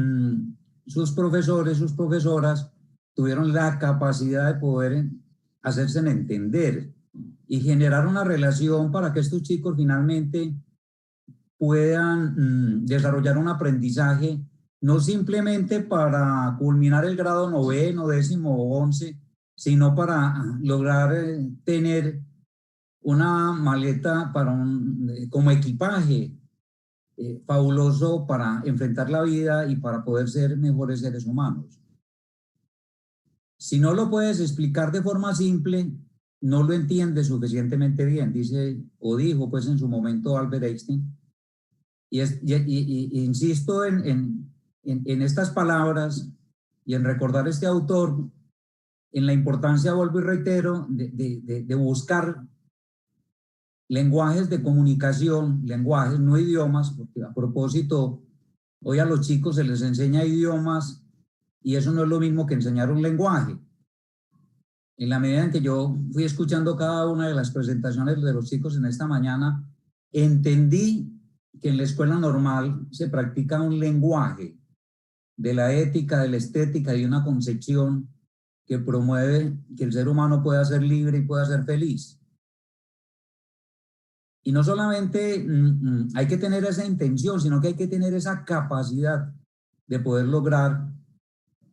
sus profesores, sus profesoras tuvieron la capacidad de poder hacerse entender y generar una relación para que estos chicos finalmente puedan desarrollar un aprendizaje, no simplemente para culminar el grado 9º, 10º o 11, sino para lograr tener una maleta como equipaje fabuloso para enfrentar la vida y para poder ser mejores seres humanos. Si no lo puedes explicar de forma simple, no lo entiendes suficientemente bien, dice o dijo pues en su momento Albert Einstein. Y insisto en estas palabras y en recordar a este autor, en la importancia, vuelvo y reitero, de buscar lenguajes de comunicación, lenguajes, no idiomas, porque a propósito, hoy a los chicos se les enseña idiomas y eso no es lo mismo que enseñar un lenguaje. En la medida en que yo fui escuchando cada una de las presentaciones de los chicos en esta mañana, entendí que en la escuela normal se practica un lenguaje de la ética, de la estética y una concepción que promueve que el ser humano pueda ser libre y pueda ser feliz. Y no solamente hay que tener esa intención, sino que hay que tener esa capacidad de poder lograr,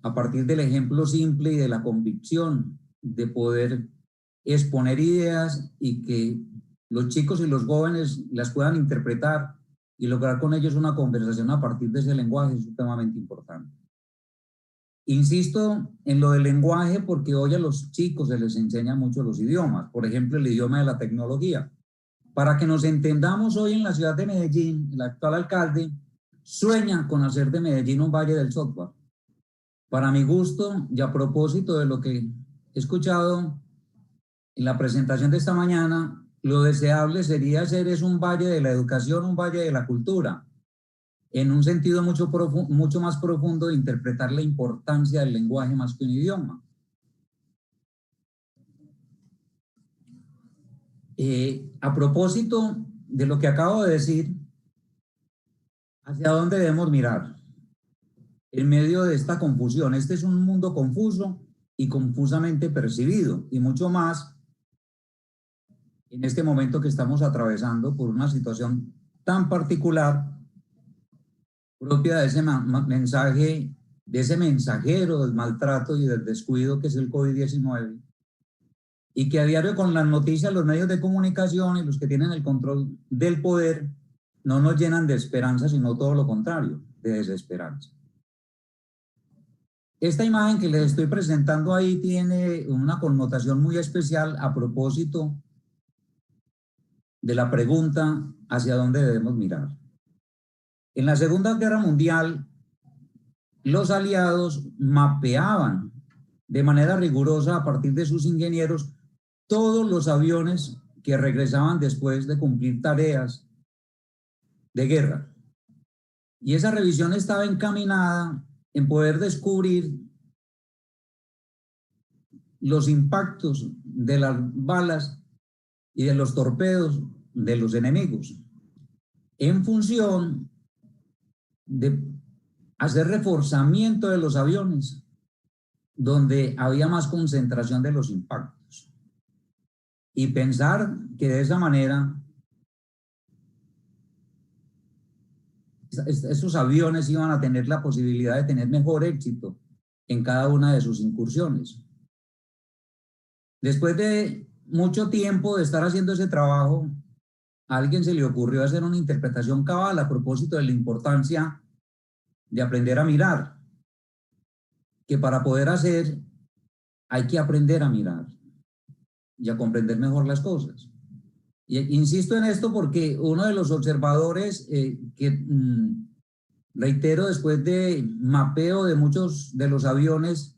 a partir del ejemplo simple y de la convicción, de poder exponer ideas y que los chicos y los jóvenes las puedan interpretar y lograr con ellos una conversación a partir de ese lenguaje es sumamente importante. Insisto en lo del lenguaje porque hoy a los chicos se les enseña mucho los idiomas, por ejemplo el idioma de la tecnología. Para que nos entendamos, hoy en la ciudad de Medellín, el actual alcalde sueña con hacer de Medellín un valle del software. Para mi gusto, y a propósito de lo que he escuchado en la presentación de esta mañana, lo deseable sería hacer un valle de la educación, un valle de la cultura, en un sentido mucho más profundo de interpretar la importancia del lenguaje más que un idioma. a propósito de lo que acabo de decir, ¿hacia dónde debemos mirar? En medio de esta confusión, este es un mundo confuso y confusamente percibido, y mucho más en este momento que estamos atravesando por una situación tan particular, propia de ese mensaje, de ese mensajero del maltrato y del descuido que es el COVID-19, y que a diario con las noticias, los medios de comunicación y los que tienen el control del poder no nos llenan de esperanza, sino todo lo contrario, de desesperanza. Esta imagen que les estoy presentando ahí tiene una connotación muy especial a propósito de la pregunta hacia dónde debemos mirar. En la Segunda Guerra Mundial, los aliados mapeaban de manera rigurosa a partir de sus ingenieros todos los aviones que regresaban después de cumplir tareas de guerra. Y esa revisión estaba encaminada en poder descubrir los impactos de las balas y de los torpedos de los enemigos, en función de hacer reforzamiento de los aviones donde había más concentración de los impactos, y pensar que de esa manera esos aviones iban a tener la posibilidad de tener mejor éxito en cada una de sus incursiones. Después de mucho tiempo de estar haciendo ese trabajo, a alguien se le ocurrió hacer una interpretación cabal a propósito de la importancia de aprender a mirar, que para poder hacer hay que aprender a mirar y a comprender mejor las cosas. Y insisto en esto porque uno de los observadores reitero, después de mapeo de muchos de los aviones,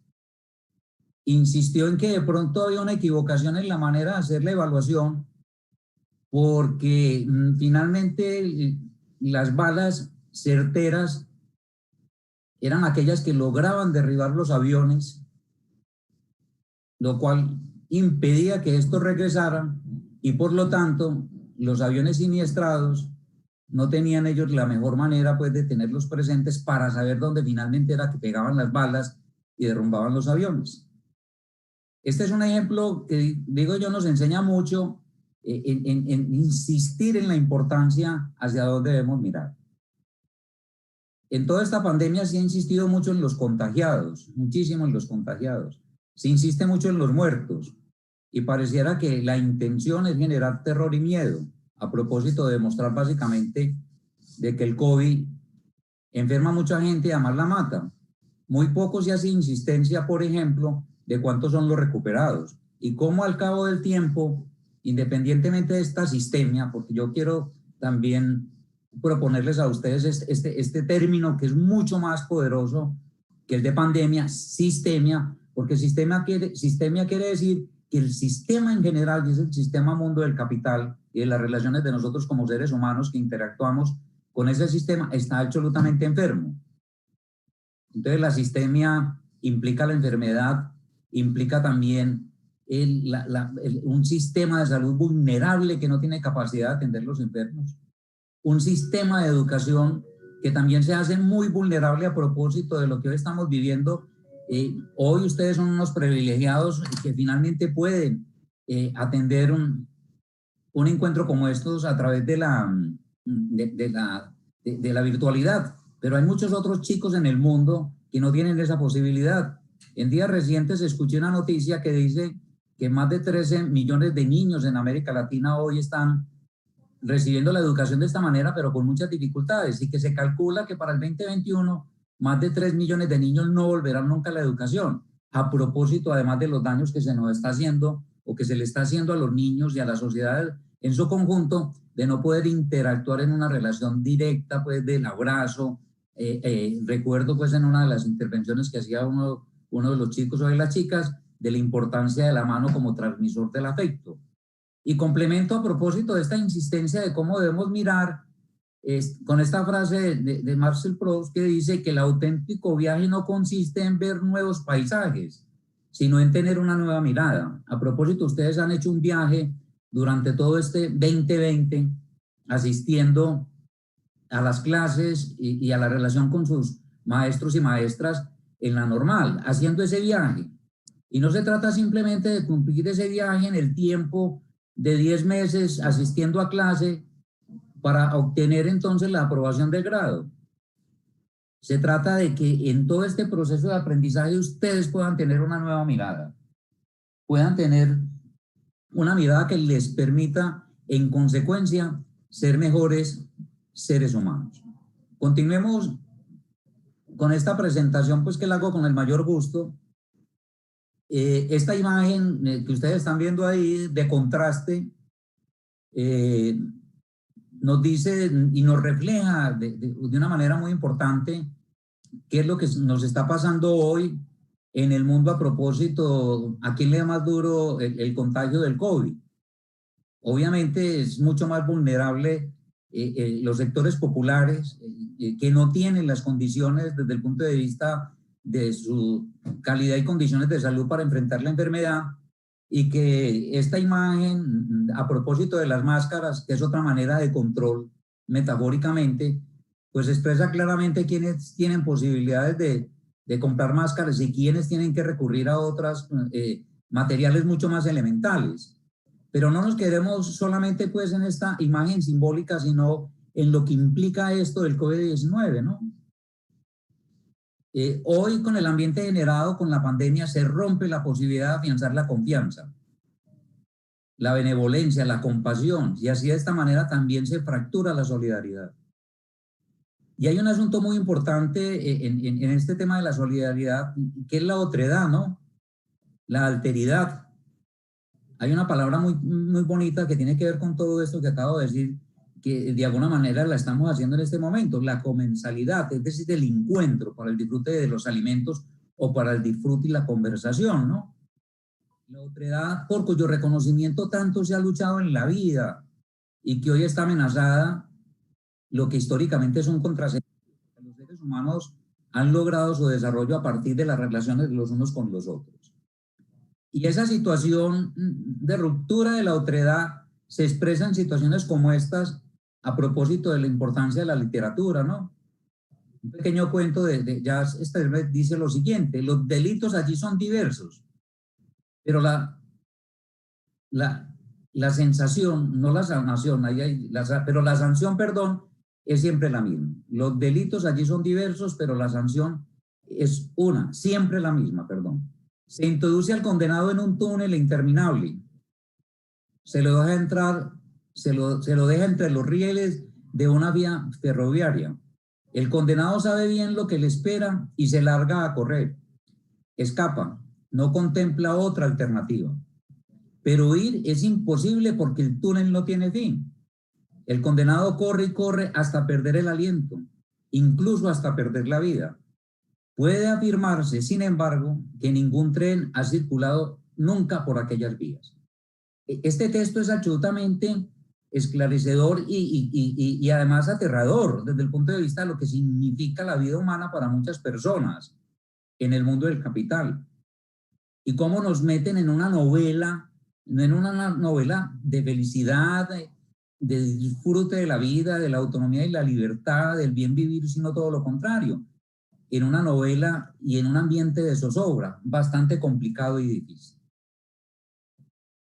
insistió en que de pronto había una equivocación en la manera de hacer la evaluación, porque finalmente las balas certeras eran aquellas que lograban derribar los aviones, lo cual impedía que estos regresaran, y por lo tanto los aviones siniestrados no tenían ellos la mejor manera pues de tenerlos presentes para saber dónde finalmente era que pegaban las balas y derrumbaban los aviones. Este es un ejemplo que, digo yo, nos enseña mucho en insistir en la importancia hacia dónde debemos mirar. En toda esta pandemia se ha insistido mucho en los contagiados, muchísimo en los contagiados. Se insiste mucho en los muertos, y pareciera que la intención es generar terror y miedo, a propósito de demostrar básicamente de que el COVID enferma a mucha gente y además la mata. Muy poco se hace insistencia, por ejemplo, de cuántos son los recuperados y cómo al cabo del tiempo, independientemente de esta sistemia, porque yo quiero también proponerles a ustedes este término que es mucho más poderoso que el de pandemia, sistemia, porque sistemia quiere decir que el sistema en general, y es el sistema mundo del capital y de las relaciones de nosotros como seres humanos que interactuamos con ese sistema, está absolutamente enfermo. Entonces la sistemia implica la enfermedad, implica también un sistema de salud vulnerable que no tiene capacidad de atender los enfermos, un sistema de educación que también se hace muy vulnerable a propósito de lo que hoy estamos viviendo. Hoy ustedes son unos privilegiados que finalmente pueden atender un encuentro como estos a través de la virtualidad, pero hay muchos otros chicos en el mundo que no tienen esa posibilidad. En días recientes escuché una noticia que dice que más de 13 millones de niños en América Latina hoy están recibiendo la educación de esta manera, pero con muchas dificultades, y que se calcula que para el 2021 más de 3 millones de niños no volverán nunca a la educación, a propósito además de los daños que se nos está haciendo o que se le está haciendo a los niños y a la sociedad en su conjunto, de no poder interactuar en una relación directa pues del abrazo. Recuerdo pues en una de las intervenciones que hacía uno de los chicos o de las chicas, de la importancia de la mano como transmisor del afecto. Y complemento a propósito de esta insistencia de cómo debemos mirar, con esta frase de Marcel Proust, que dice que el auténtico viaje no consiste en ver nuevos paisajes, sino en tener una nueva mirada. A propósito, ustedes han hecho un viaje durante todo este 2020 asistiendo a las clases y a la relación con sus maestros y maestras en la normal, haciendo ese viaje. Y no se trata simplemente de cumplir ese viaje en el tiempo de 10 meses asistiendo a clase para obtener entonces la aprobación del grado. Se trata de que en todo este proceso de aprendizaje ustedes puedan tener una nueva mirada, puedan tener una mirada que les permita, en consecuencia, ser mejores seres humanos. Continuemos con esta presentación, pues que la hago con el mayor gusto. Esta imagen que ustedes están viendo ahí de contraste nos dice y nos refleja de una manera muy importante qué es lo que nos está pasando hoy en el mundo a propósito, a quién le da más duro el contagio del COVID. Obviamente es mucho más vulnerable los sectores populares que no tienen las condiciones desde el punto de vista de su calidad y condiciones de salud para enfrentar la enfermedad, y que esta imagen a propósito de las máscaras, que es otra manera de control metafóricamente, pues expresa claramente quiénes tienen posibilidades de comprar máscaras y quiénes tienen que recurrir a otros materiales mucho más elementales. Pero no nos quedemos solamente pues en esta imagen simbólica, sino en lo que implica esto del COVID-19, ¿no? Hoy, con el ambiente generado con la pandemia, se rompe la posibilidad de afianzar la confianza, la benevolencia, la compasión, y así de esta manera también se fractura la solidaridad. Y hay un asunto muy importante en este tema de la solidaridad, que es la otredad, ¿no? La alteridad. Hay una palabra muy, muy bonita que tiene que ver con todo esto que acabo de decir, que de alguna manera la estamos haciendo en este momento, la comensalidad, es decir, el encuentro para el disfrute de los alimentos o para el disfrute y la conversación, ¿no? La otredad por cuyo reconocimiento tanto se ha luchado en la vida y que hoy está amenazada, lo que históricamente es un contrasentido. Los seres humanos han logrado su desarrollo a partir de las relaciones de los unos con los otros. Y esa situación de ruptura de la otredad se expresa en situaciones como estas a propósito de la importancia de la literatura, ¿no? Un pequeño cuento de Jazz Sternberg dice lo siguiente: los delitos allí son diversos, pero la sensación, no la sanación, pero la sanción, perdón, es siempre la misma. Los delitos allí son diversos, pero la sanción es una, siempre la misma, perdón. Se introduce al condenado en un túnel interminable. Se lo deja entrar, se lo deja entre los rieles de una vía ferroviaria. El condenado sabe bien lo que le espera y se larga a correr. Escapa, no contempla otra alternativa. Pero huir es imposible porque el túnel no tiene fin. El condenado corre y corre hasta perder el aliento, incluso hasta perder la vida. Puede afirmarse, sin embargo, que ningún tren ha circulado nunca por aquellas vías. Este texto es absolutamente esclarecedor y además aterrador desde el punto de vista de lo que significa la vida humana para muchas personas en el mundo del capital. Y cómo nos meten en una novela, no en una novela de felicidad, de disfrute de la vida, de la autonomía y la libertad, del bien vivir, sino todo lo contrario, en una novela y en un ambiente de zozobra bastante complicado y difícil.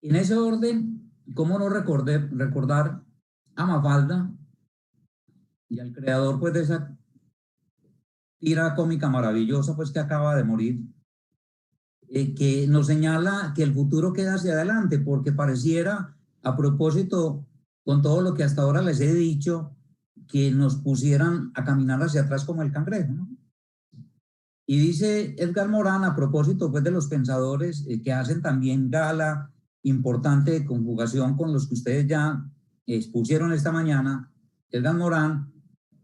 En ese orden, ¿cómo no recordar a Mafalda y al creador pues de esa tira cómica maravillosa pues que acaba de morir, que nos señala que el futuro queda hacia adelante, porque pareciera, a propósito, con todo lo que hasta ahora les he dicho, que nos pusieran a caminar hacia atrás como el cangrejo, ¿no? Y dice Edgar Morin, a propósito pues de los pensadores que hacen también gala importante de conjugación con los que ustedes ya expusieron esta mañana, Edgar Morin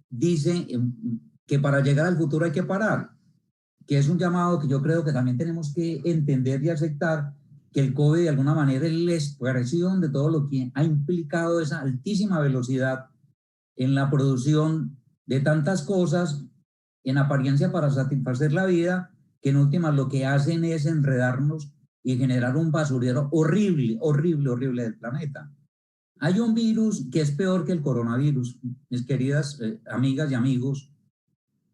dice que para llegar al futuro hay que parar, que es un llamado que yo creo que también tenemos que entender y aceptar, que el COVID de alguna manera es la expresión de todo lo que ha implicado esa altísima velocidad en la producción de tantas cosas en apariencia para satisfacer la vida, que en últimas lo que hacen es enredarnos y generar un basurero horrible, horrible, horrible del planeta. Hay un virus que es peor que el coronavirus, mis queridas amigas y amigos,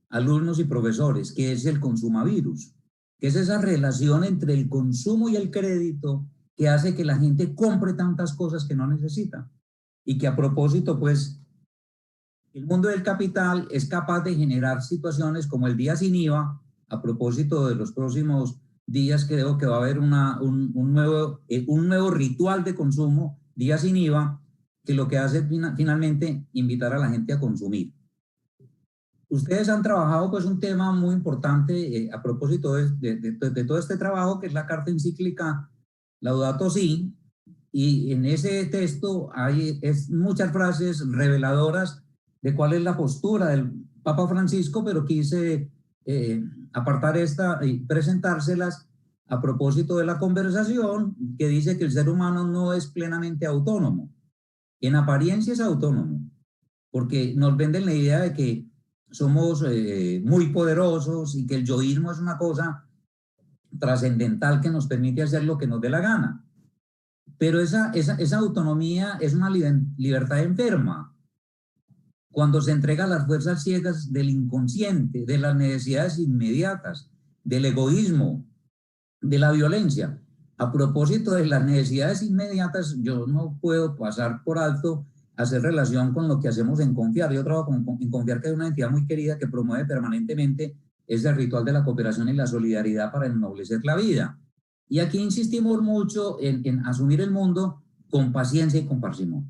alumnos y profesores, que es el consumavirus, que es esa relación entre el consumo y el crédito que hace que la gente compre tantas cosas que no necesita. Y que a propósito, pues, el mundo del capital es capaz de generar situaciones como el día sin IVA, a propósito de los próximos días creo que va a haber un nuevo ritual de consumo, día sin IVA, que lo que hace finalmente invitar a la gente a consumir. Ustedes han trabajado pues un tema muy importante a propósito de todo este trabajo, que es la carta encíclica Laudato Si, y en ese texto hay muchas frases reveladoras de cuál es la postura del Papa Francisco, pero quise apartar esta y presentárselas a propósito de la conversación, que dice que el ser humano no es plenamente autónomo. En apariencia es autónomo, porque nos venden la idea de que somos muy poderosos y que el yoísmo es una cosa trascendental que nos permite hacer lo que nos dé la gana. Pero esa autonomía es una libertad enferma. Cuando se entrega a las fuerzas ciegas del inconsciente, de las necesidades inmediatas, del egoísmo, de la violencia. A propósito de las necesidades inmediatas, yo no puedo pasar por alto hacer relación con lo que hacemos en Confiar. Yo trabajo en Confiar, que es una entidad muy querida que promueve permanentemente ese ritual de la cooperación y la solidaridad para ennoblecer la vida. Y aquí insistimos mucho en asumir el mundo con paciencia y con parsimonia.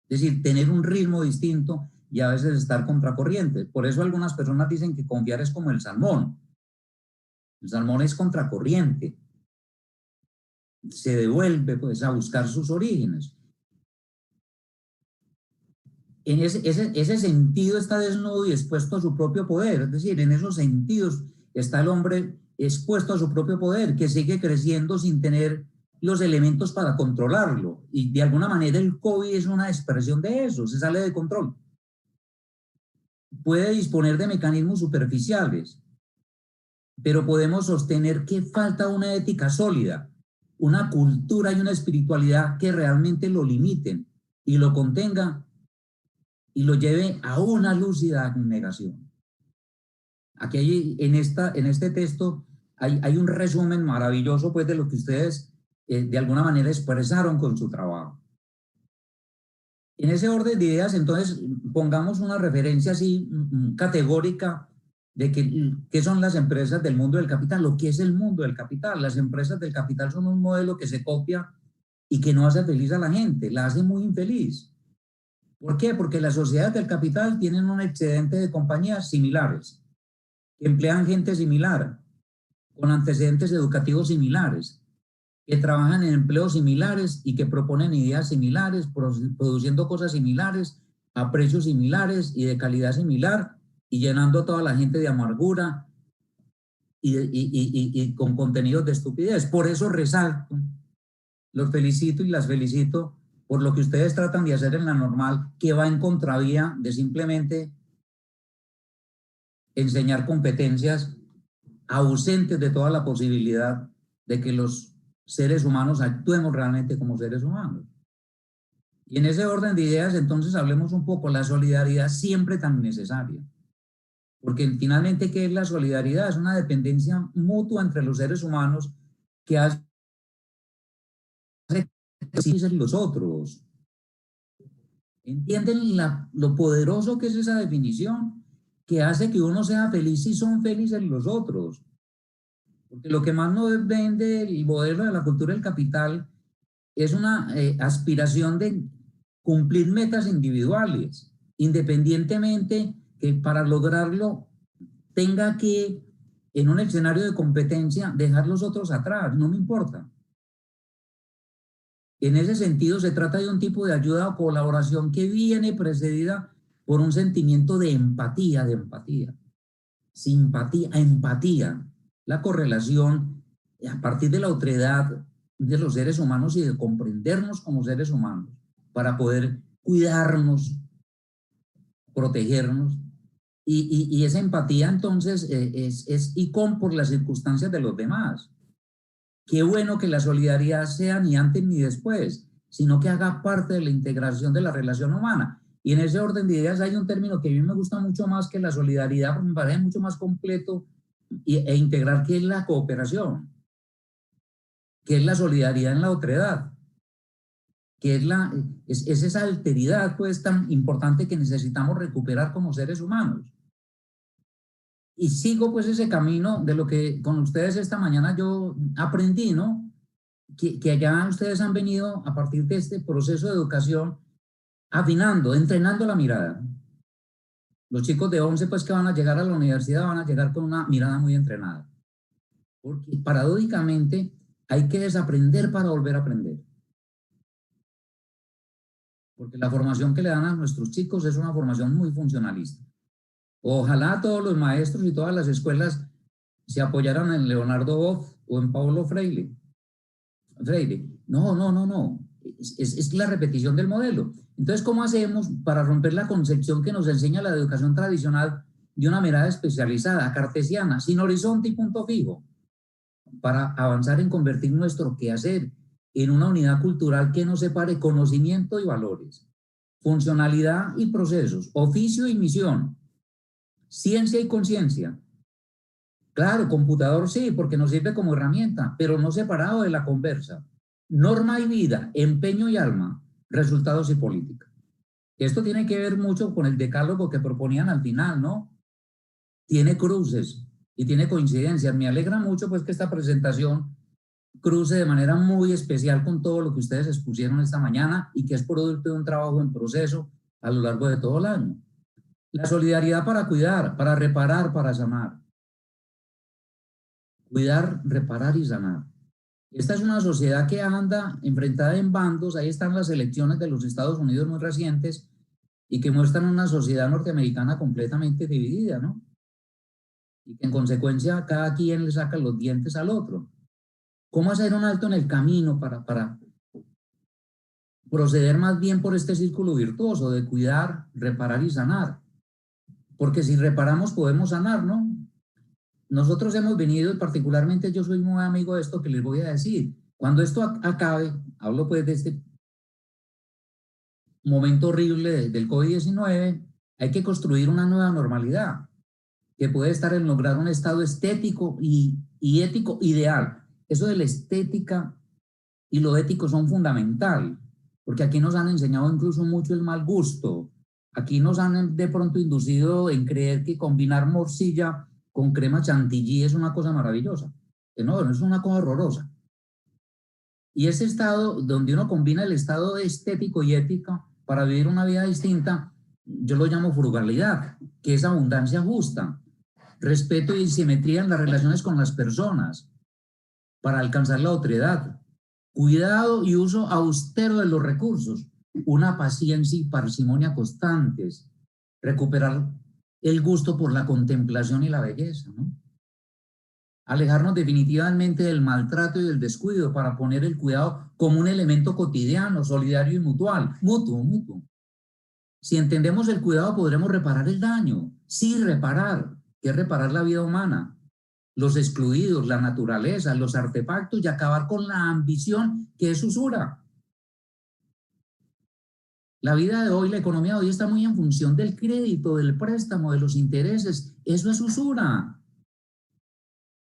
Es decir, tener un ritmo distinto y a veces estar contracorriente. Por eso algunas personas dicen que Confiar es como el salmón. El salmón es contracorriente. Se devuelve pues a buscar sus orígenes. En ese sentido está desnudo y expuesto a su propio poder. Es decir, en esos sentidos está el hombre expuesto a su propio poder, que sigue creciendo sin tener los elementos para controlarlo. Y de alguna manera el COVID es una expresión de eso, se sale de control. Puede disponer de mecanismos superficiales, pero podemos sostener que falta una ética sólida, una cultura y una espiritualidad que realmente lo limiten y lo contengan y lo lleve a una lúcida abnegación. Aquí en este texto hay un resumen maravilloso pues, de lo que ustedes de alguna manera expresaron con su trabajo. En ese orden de ideas, entonces, pongamos una referencia así categórica de qué son las empresas del mundo del capital, lo que es el mundo del capital. Las empresas del capital son un modelo que se copia y que no hace feliz a la gente, la hace muy infeliz. ¿Por qué? Porque las sociedades del capital tienen un excedente de compañías similares, que emplean gente similar, con antecedentes educativos similares, que trabajan en empleos similares y que proponen ideas similares, produciendo cosas similares, a precios similares y de calidad similar, y llenando a toda la gente de amargura y con contenidos de estupidez. Por eso resalto, los felicito y las felicito por lo que ustedes tratan de hacer en la normal, que va en contravía de simplemente enseñar competencias ausentes de toda la posibilidad de que los seres humanos actuemos realmente como seres humanos. Y en ese orden de ideas, entonces, hablemos un poco la solidaridad siempre tan necesaria. Porque finalmente, ¿qué es la solidaridad? Es una dependencia mutua entre los seres humanos que hace que los otros. ¿Entienden lo poderoso que es esa definición? Que hace que uno sea feliz si son felices los otros. Porque lo que más nos vende el modelo de la cultura del capital es una aspiración de cumplir metas individuales, independientemente que para lograrlo tenga que, en un escenario de competencia, dejar los otros atrás, no me importa. En ese sentido, se trata de un tipo de ayuda o colaboración que viene precedida por un sentimiento de empatía, simpatía, empatía, la correlación a partir de la otredad de los seres humanos y de comprendernos como seres humanos para poder cuidarnos, protegernos. Y esa empatía entonces es icón por las circunstancias de los demás. Qué bueno que la solidaridad sea ni antes ni después, sino que haga parte de la integración de la relación humana. Y en ese orden de ideas hay un término que a mí me gusta mucho más que la solidaridad, porque me parece mucho más completo e integral, que es la cooperación, que es la solidaridad en la otredad, que es esa alteridad pues tan importante que necesitamos recuperar como seres humanos. Y sigo pues ese camino de lo que con ustedes esta mañana yo aprendí, ¿no? Que allá ustedes han venido a partir de este proceso de educación afinando, entrenando la mirada. Los chicos de 11 pues que van a llegar a la universidad van a llegar con una mirada muy entrenada. Porque paradójicamente hay que desaprender para volver a aprender. Porque la formación que le dan a nuestros chicos es una formación muy funcionalista. Ojalá todos los maestros y todas las escuelas se apoyaran en Leonardo Boff o en Paulo Freire. No. Es la repetición del modelo. Entonces, ¿cómo hacemos para romper la concepción que nos enseña la educación tradicional de una mirada especializada, cartesiana, sin horizonte y punto fijo, para avanzar en convertir nuestro quehacer en una unidad cultural que nos separe conocimiento y valores, funcionalidad y procesos, oficio y misión, ciencia y conciencia? Claro, computador sí, porque nos sirve como herramienta, pero no separado de la conversa. Norma y vida, empeño y alma, resultados y política. Esto tiene que ver mucho con el decálogo que proponían al final, ¿no? Tiene cruces y tiene coincidencias. Me alegra mucho pues que esta presentación cruce de manera muy especial con todo lo que ustedes expusieron esta mañana y que es producto de un trabajo en proceso a lo largo de todo el año. La solidaridad para cuidar, para reparar, para sanar. Cuidar, reparar y sanar. Esta es una sociedad que anda enfrentada en bandos. Ahí están las elecciones de los Estados Unidos muy recientes y que muestran una sociedad norteamericana completamente dividida, ¿no? Y que en consecuencia cada quien le saca los dientes al otro. ¿Cómo hacer un alto en el camino para proceder más bien por este círculo virtuoso de cuidar, reparar y sanar? Porque si reparamos podemos sanar, ¿no? Nosotros hemos venido, y particularmente yo soy muy amigo de esto que les voy a decir. Cuando esto acabe, hablo pues de este momento horrible del COVID-19, hay que construir una nueva normalidad que puede estar en lograr un estado estético y ético ideal. Eso de la estética y lo ético son fundamental, porque aquí nos han enseñado incluso mucho el mal gusto. Aquí nos han de pronto inducido en creer que combinar morcilla con crema chantilly es una cosa maravillosa. No, es una cosa horrorosa. Y ese estado donde uno combina el estado estético y ético para vivir una vida distinta, yo lo llamo frugalidad, que es abundancia justa, respeto y simetría en las relaciones con las personas para alcanzar la otredad, cuidado y uso austero de los recursos, una paciencia y parsimonia constantes, recuperar el gusto por la contemplación y la belleza, ¿no? Alejarnos definitivamente del maltrato y del descuido para poner el cuidado como un elemento cotidiano, solidario y mutuo. Si entendemos el cuidado podremos reparar el daño. Sí, reparar, que es reparar la vida humana, los excluidos, la naturaleza, los artefactos y acabar con la ambición que es usura. La vida de hoy, la economía de hoy está muy en función del crédito, del préstamo, de los intereses. Eso es usura.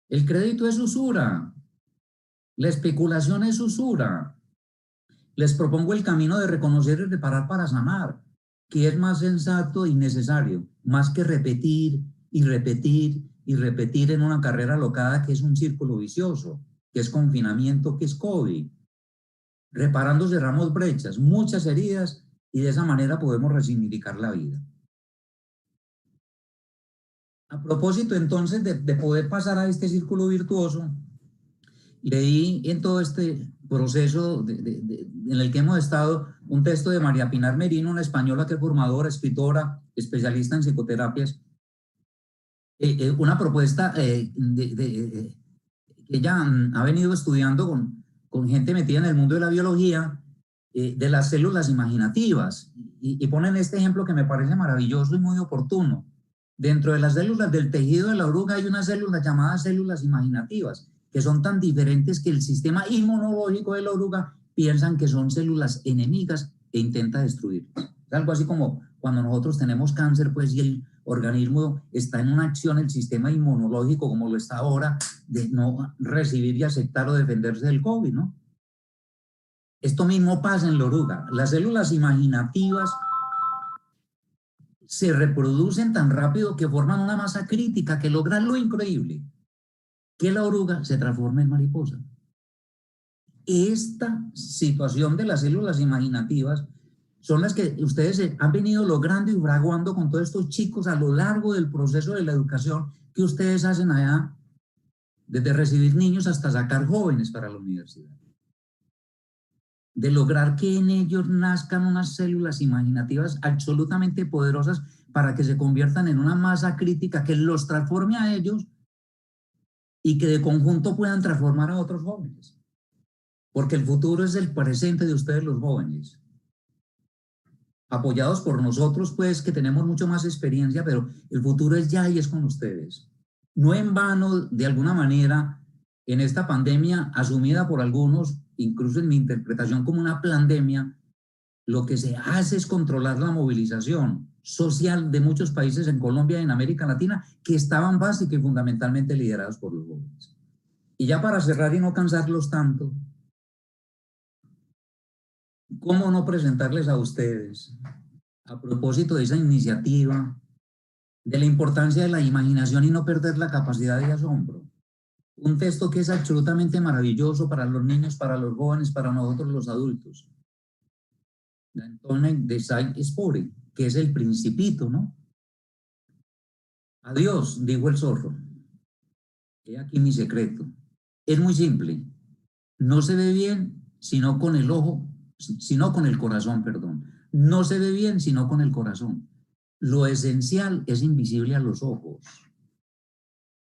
El crédito es usura. La especulación es usura. Les propongo el camino de reconocer y reparar para sanar, que es más sensato y necesario, más que repetir y repetir y repetir en una carrera alocada que es un círculo vicioso, que es confinamiento, que es COVID. Reparando cerramos brechas, muchas heridas, y de esa manera podemos resignificar la vida. A propósito entonces de poder pasar a este círculo virtuoso, leí en todo este proceso en el que hemos estado un texto de María Pinar Merino, una española que es formadora, escritora, especialista en psicoterapias, una propuesta que ella ha venido estudiando con gente metida en el mundo de la biología, de las células imaginativas, y ponen este ejemplo que me parece maravilloso y muy oportuno. Dentro de las células del tejido de la oruga hay unas células llamadas células imaginativas, que son tan diferentes que el sistema inmunológico de la oruga piensan que son células enemigas e intenta destruirlas. Es algo así como cuando nosotros tenemos cáncer, pues, y el organismo está en una acción, el sistema inmunológico, como lo está ahora, de no recibir y aceptar o defenderse del COVID, ¿no? Esto mismo pasa en la oruga. Las células imaginativas se reproducen tan rápido que forman una masa crítica que logra lo increíble, que la oruga se transforma en mariposa. Esta situación de las células imaginativas son las que ustedes han venido logrando y fraguando con todos estos chicos a lo largo del proceso de la educación que ustedes hacen allá, desde recibir niños hasta sacar jóvenes para la universidad. De lograr que en ellos nazcan unas células imaginativas absolutamente poderosas para que se conviertan en una masa crítica que los transforme a ellos y que de conjunto puedan transformar a otros jóvenes. Porque el futuro es el presente de ustedes los jóvenes. Apoyados por nosotros, pues, que tenemos mucho más experiencia, pero el futuro es ya y es con ustedes. No en vano, de alguna manera, en esta pandemia, asumida por algunos, incluso en mi interpretación como una pandemia, lo que se hace es controlar la movilización social de muchos países en Colombia y en América Latina, que estaban básicamente y fundamentalmente liderados por los jóvenes. Y ya para cerrar y no cansarlos tanto, ¿cómo no presentarles a ustedes, a propósito de esa iniciativa, de la importancia de la imaginación y no perder la capacidad de asombro? Un texto que es absolutamente maravilloso para los niños, para los jóvenes, para nosotros los adultos. De Antoine de Saint-Exupéry, que es El Principito, ¿no? Adiós, dijo el zorro. He aquí mi secreto. Es muy simple. No se ve bien sino con el ojo, sino con el corazón, perdón. No se ve bien sino con el corazón. Lo esencial es invisible a los ojos.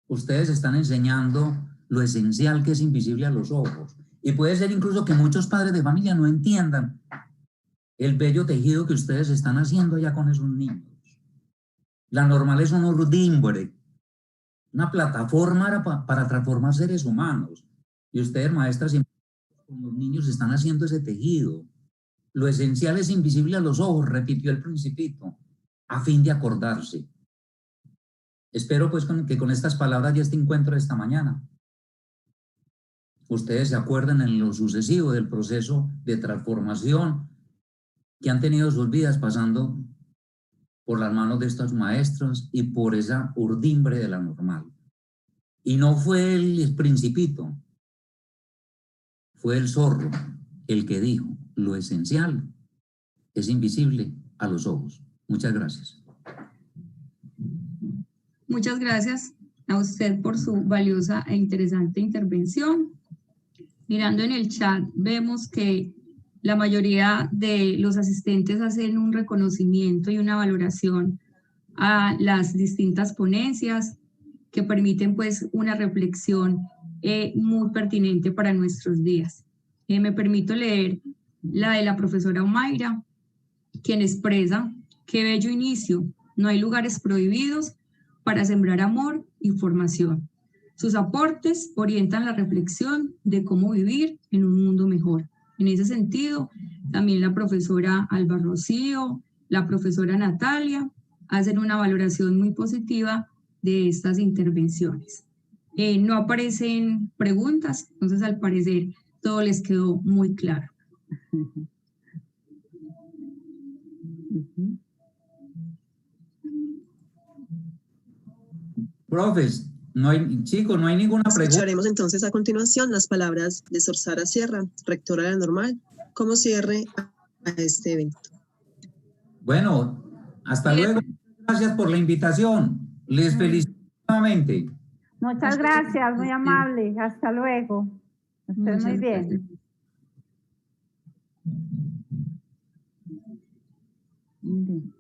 Ustedes están enseñando lo esencial que es invisible a los ojos. Y puede ser incluso que muchos padres de familia no entiendan el bello tejido que ustedes están haciendo allá con esos niños. La normal es un urdimbre, una plataforma para transformar seres humanos. Y ustedes, maestras, con los niños están haciendo ese tejido. Lo esencial es invisible a los ojos, repitió el Principito, a fin de acordarse. Espero pues que con estas palabras ya este encuentro de esta mañana ustedes se acuerden en lo sucesivo del proceso de transformación que han tenido sus vidas pasando por las manos de estos maestros y por esa urdimbre de la normal. Y no fue el Principito, fue el zorro el que dijo, lo esencial es invisible a los ojos. Muchas gracias. Muchas gracias a usted por su valiosa e interesante intervención. Mirando en el chat, vemos que la mayoría de los asistentes hacen un reconocimiento y una valoración a las distintas ponencias que permiten pues una reflexión muy pertinente para nuestros días. Me permito leer la de la profesora Omaira, quien expresa: qué bello inicio, no hay lugares prohibidos para sembrar amor y formación. Sus aportes orientan la reflexión de cómo vivir en un mundo mejor. En ese sentido, también la profesora Alba Rocío, la profesora Natalia, hacen una valoración muy positiva de estas intervenciones. No aparecen preguntas, entonces al parecer todo les quedó muy claro. Profes, no hay ninguna pregunta. Escucharemos entonces a continuación las palabras de Sor Sara Sierra, rectora de la Normal, como cierre a este evento. Bueno, hasta luego. Gracias por la invitación. Les felicito nuevamente. Muchas gracias, muy amable. Hasta luego. Estén muy bien. Muy bien.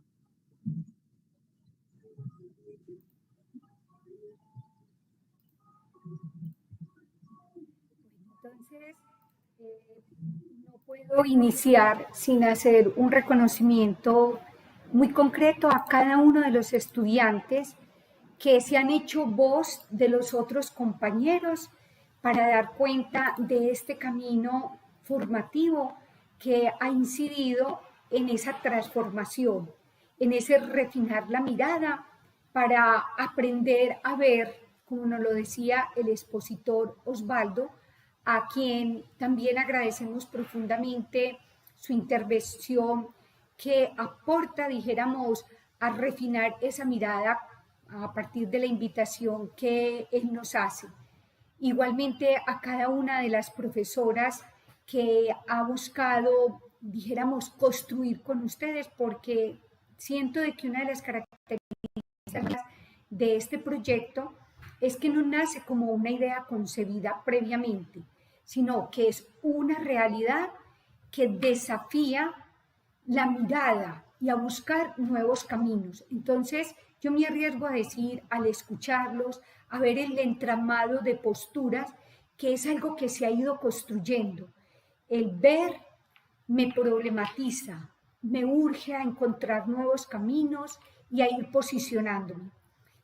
Entonces, no puedo iniciar sin hacer un reconocimiento muy concreto a cada uno de los estudiantes que se han hecho voz de los otros compañeros para dar cuenta de este camino formativo que ha incidido en esa transformación, en ese refinar la mirada para aprender a ver, como nos lo decía el expositor Osvaldo, a quien también agradecemos profundamente su intervención que aporta, dijéramos, a refinar esa mirada a partir de la invitación que él nos hace. Igualmente a cada una de las profesoras que ha buscado, dijéramos, construir con ustedes, porque siento de que una de las características de este proyecto es que no nace como una idea concebida previamente, sino que es una realidad que desafía la mirada y a buscar nuevos caminos. Entonces, yo me arriesgo a decir, al escucharlos, a ver el entramado de posturas, que es algo que se ha ido construyendo. El ver me problematiza, me urge a encontrar nuevos caminos y a ir posicionándome.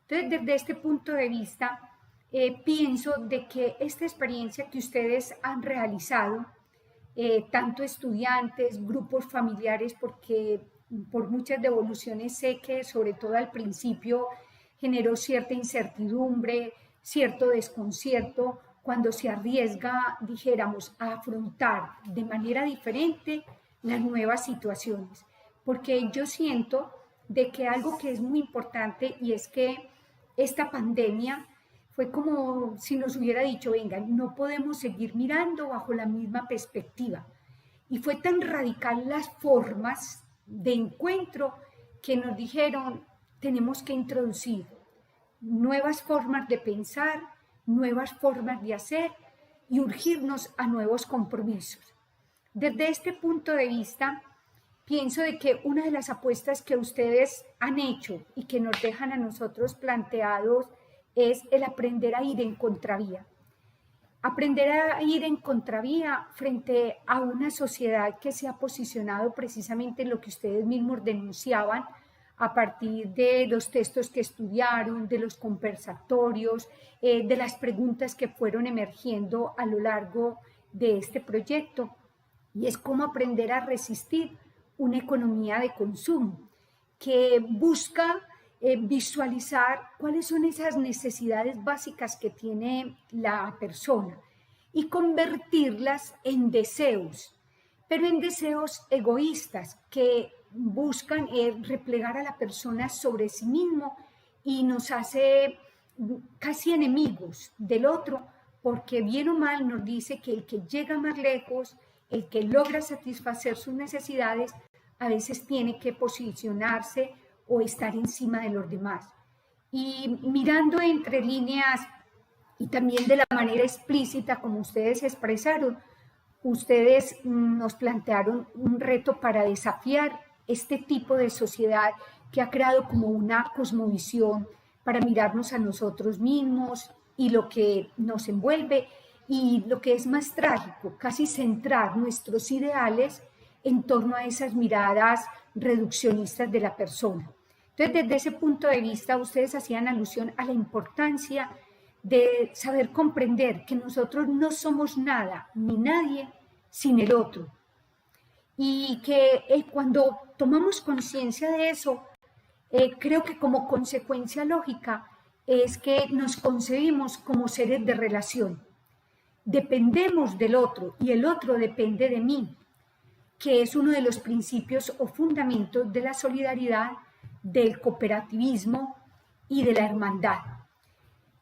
Entonces, desde este punto de vista, pienso de que esta experiencia que ustedes han realizado, tanto estudiantes, grupos familiares, porque por muchas devoluciones sé que sobre todo al principio generó cierta incertidumbre, cierto desconcierto, cuando se arriesga, dijéramos, a afrontar de manera diferente las nuevas situaciones. Porque yo siento de que algo que es muy importante y es que esta pandemia fue como si nos hubiera dicho, venga, no podemos seguir mirando bajo la misma perspectiva. Y fue tan radical las formas de encuentro que nos dijeron, tenemos que introducir nuevas formas de pensar, nuevas formas de hacer y urgirnos a nuevos compromisos. Desde este punto de vista, pienso de que una de las apuestas que ustedes han hecho y que nos dejan a nosotros planteados es el aprender a ir en contravía. Aprender a ir en contravía frente a una sociedad que se ha posicionado precisamente en lo que ustedes mismos denunciaban a partir de los textos que estudiaron, de los conversatorios, de las preguntas que fueron emergiendo a lo largo de este proyecto. Y es cómo aprender a resistir una economía de consumo que busca visualizar cuáles son esas necesidades básicas que tiene la persona y convertirlas en deseos, pero en deseos egoístas que buscan replegar a la persona sobre sí mismo y nos hace casi enemigos del otro, porque bien o mal nos dice que el que llega más lejos, el que logra satisfacer sus necesidades, a veces tiene que posicionarse o estar encima de los demás. Y mirando entre líneas y también de la manera explícita como ustedes expresaron, ustedes nos plantearon un reto para desafiar este tipo de sociedad que ha creado como una cosmovisión para mirarnos a nosotros mismos y lo que nos envuelve y lo que es más trágico, casi centrar nuestros ideales en torno a esas miradas reduccionistas de la persona. Entonces, desde ese punto de vista, ustedes hacían alusión a la importancia de saber comprender que nosotros no somos nada ni nadie sin el otro. Y que cuando tomamos conciencia de eso, creo que como consecuencia lógica es que nos concebimos como seres de relación. Dependemos del otro y el otro depende de mí, que es uno de los principios o fundamentos de la solidaridad, del cooperativismo y de la hermandad.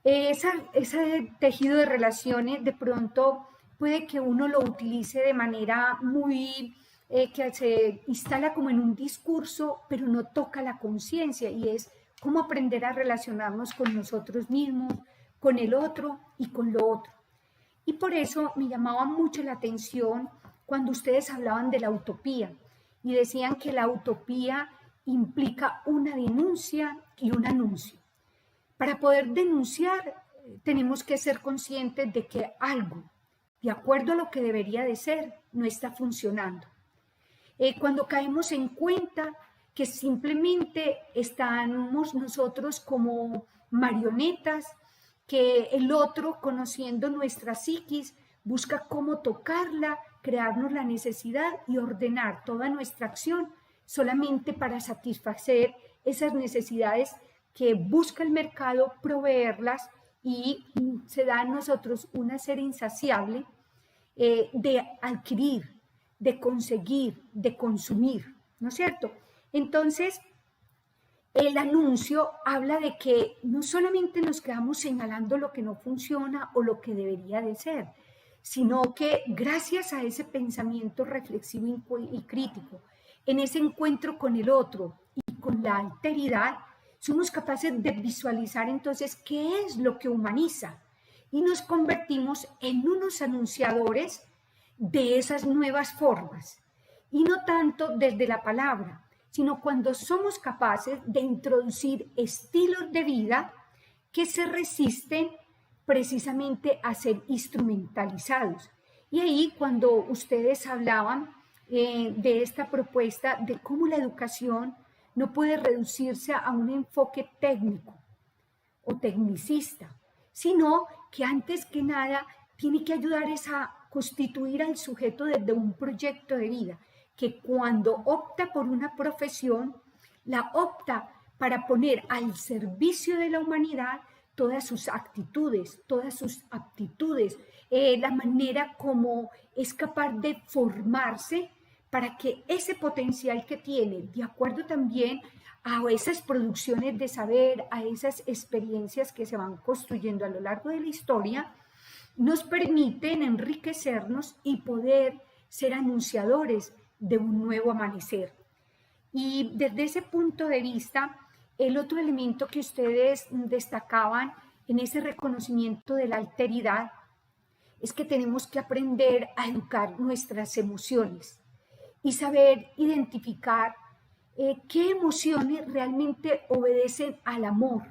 Ese tejido de relaciones de pronto puede que uno lo utilice de manera muy, que se instala como en un discurso, pero no toca la conciencia y es cómo aprender a relacionarnos con nosotros mismos, con el otro y con lo otro. Y por eso me llamaba mucho la atención cuando ustedes hablaban de la utopía y decían que la utopía implica una denuncia y un anuncio. Para poder denunciar tenemos que ser conscientes de que algo, de acuerdo a lo que debería de ser, no está funcionando. Cuando caemos en cuenta que simplemente estamos nosotros como marionetas que el otro, conociendo nuestra psiquis, busca cómo tocarla, crearnos la necesidad y ordenar toda nuestra acción solamente para satisfacer esas necesidades que busca el mercado, proveerlas, y se da a nosotros una sed insaciable de adquirir, de conseguir, de consumir, ¿no es cierto? Entonces, el anuncio habla de que no solamente nos quedamos señalando lo que no funciona o lo que debería de ser, sino que gracias a ese pensamiento reflexivo y crítico, en ese encuentro con el otro y con la alteridad, somos capaces de visualizar entonces qué es lo que humaniza y nos convertimos en unos anunciadores de esas nuevas formas, y no tanto desde la palabra, sino cuando somos capaces de introducir estilos de vida que se resisten precisamente a ser instrumentalizados. Y ahí cuando ustedes hablaban de esta propuesta de cómo la educación no puede reducirse a un enfoque técnico o tecnicista, sino que antes que nada tiene que ayudar a constituir al sujeto desde un proyecto de vida, que cuando opta por una profesión, la opta para poner al servicio de la humanidad todas sus actitudes, todas sus aptitudes, la manera como es capaz de formarse para que ese potencial que tiene, de acuerdo también a esas producciones de saber, a esas experiencias que se van construyendo a lo largo de la historia, nos permiten enriquecernos y poder ser anunciadores de un nuevo amanecer. Y desde ese punto de vista, el otro elemento que ustedes destacaban en ese reconocimiento de la alteridad es que tenemos que aprender a educar nuestras emociones y saber identificar qué emociones realmente obedecen al amor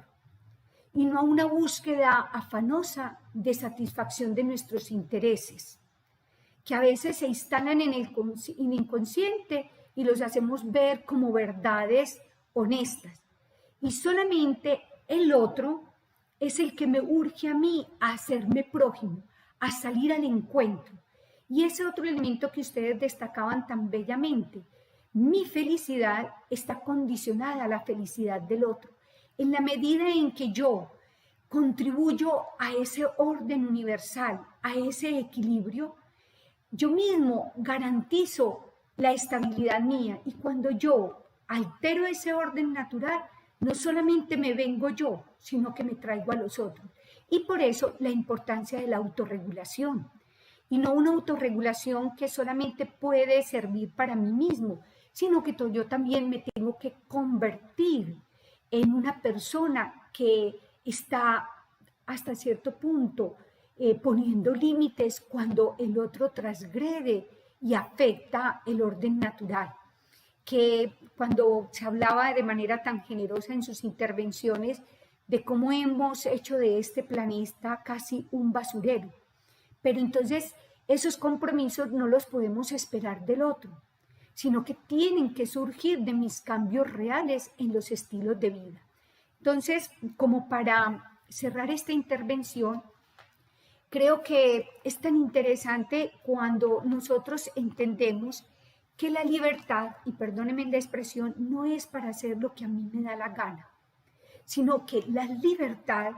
y no a una búsqueda afanosa de satisfacción de nuestros intereses, que a veces se instalan en el inconsciente y los hacemos ver como verdades honestas. Y solamente el otro es el que me urge a mí a hacerme prójimo, a salir al encuentro. Y ese otro elemento que ustedes destacaban tan bellamente, mi felicidad está condicionada a la felicidad del otro. En la medida en que yo contribuyo a ese orden universal, a ese equilibrio, yo mismo garantizo la estabilidad mía. Y cuando yo altero ese orden natural, no solamente me vengo yo, sino que me traigo a los otros. Y por eso la importancia de la autorregulación. Y no una autorregulación que solamente puede servir para mí mismo, sino que yo también me tengo que convertir en una persona que está hasta cierto punto poniendo límites cuando el otro transgrede y afecta el orden natural. Que cuando se hablaba de manera tan generosa en sus intervenciones de cómo hemos hecho de este planeta casi un basurero. Pero entonces esos compromisos no los podemos esperar del otro, sino que tienen que surgir de mis cambios reales en los estilos de vida. Entonces, como para cerrar esta intervención, creo que es tan interesante cuando nosotros entendemos que la libertad, y perdónenme la expresión, no es para hacer lo que a mí me da la gana, sino que la libertad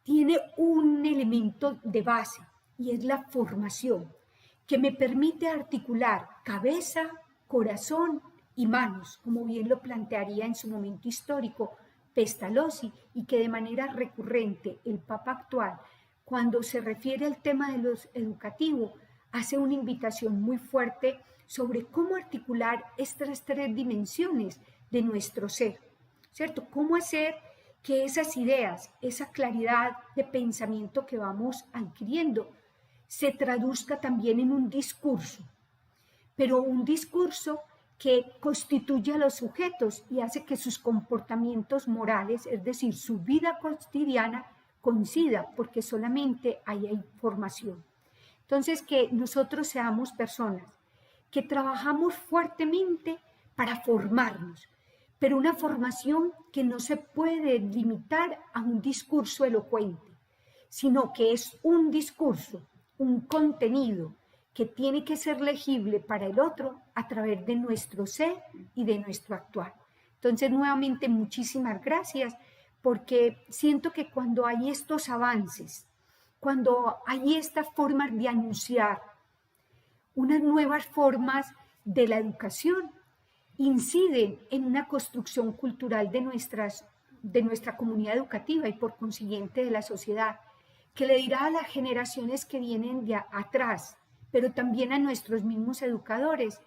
tiene un elemento de base y es la formación, que me permite articular cabeza, corazón y manos, como bien lo plantearía en su momento histórico Pestalozzi, y que de manera recurrente el Papa actual, cuando se refiere al tema de los educativos, hace una invitación muy fuerte sobre cómo articular estas tres dimensiones de nuestro ser, ¿cierto? Cómo hacer que esas ideas, esa claridad de pensamiento que vamos adquiriendo, se traduzca también en un discurso, pero un discurso que constituye a los sujetos y hace que sus comportamientos morales, es decir, su vida cotidiana, coincida, porque solamente ahí hay formación. Entonces, que nosotros seamos personas que trabajamos fuertemente para formarnos, pero una formación que no se puede limitar a un discurso elocuente, sino que es un discurso, un contenido que tiene que ser legible para el otro a través de nuestro ser y de nuestro actuar. Entonces, nuevamente, muchísimas gracias, porque siento que cuando hay estos avances, cuando hay estas formas de anunciar unas nuevas formas de la educación, inciden en una construcción cultural de nuestra comunidad educativa y por consiguiente de la sociedad, que le dirá a las generaciones que vienen de atrás, pero también a nuestros mismos educadores: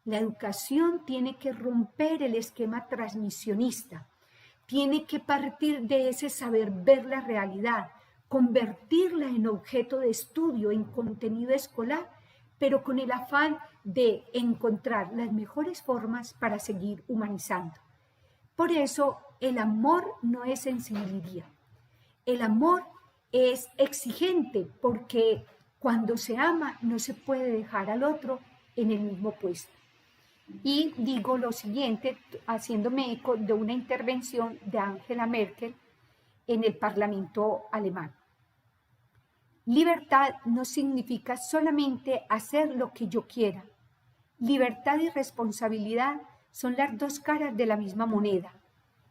la educación tiene que romper el esquema transmisionista, tiene que partir de ese saber ver la realidad, convertirla en objeto de estudio, en contenido escolar, pero con el afán de encontrar las mejores formas para seguir humanizando. Por eso, el amor no es sensibilidad. El amor es exigente, porque cuando se ama no se puede dejar al otro en el mismo puesto. Y digo lo siguiente, haciéndome eco de una intervención de Angela Merkel en el Parlamento alemán. Libertad no significa solamente hacer lo que yo quiera. Libertad y responsabilidad son las dos caras de la misma moneda.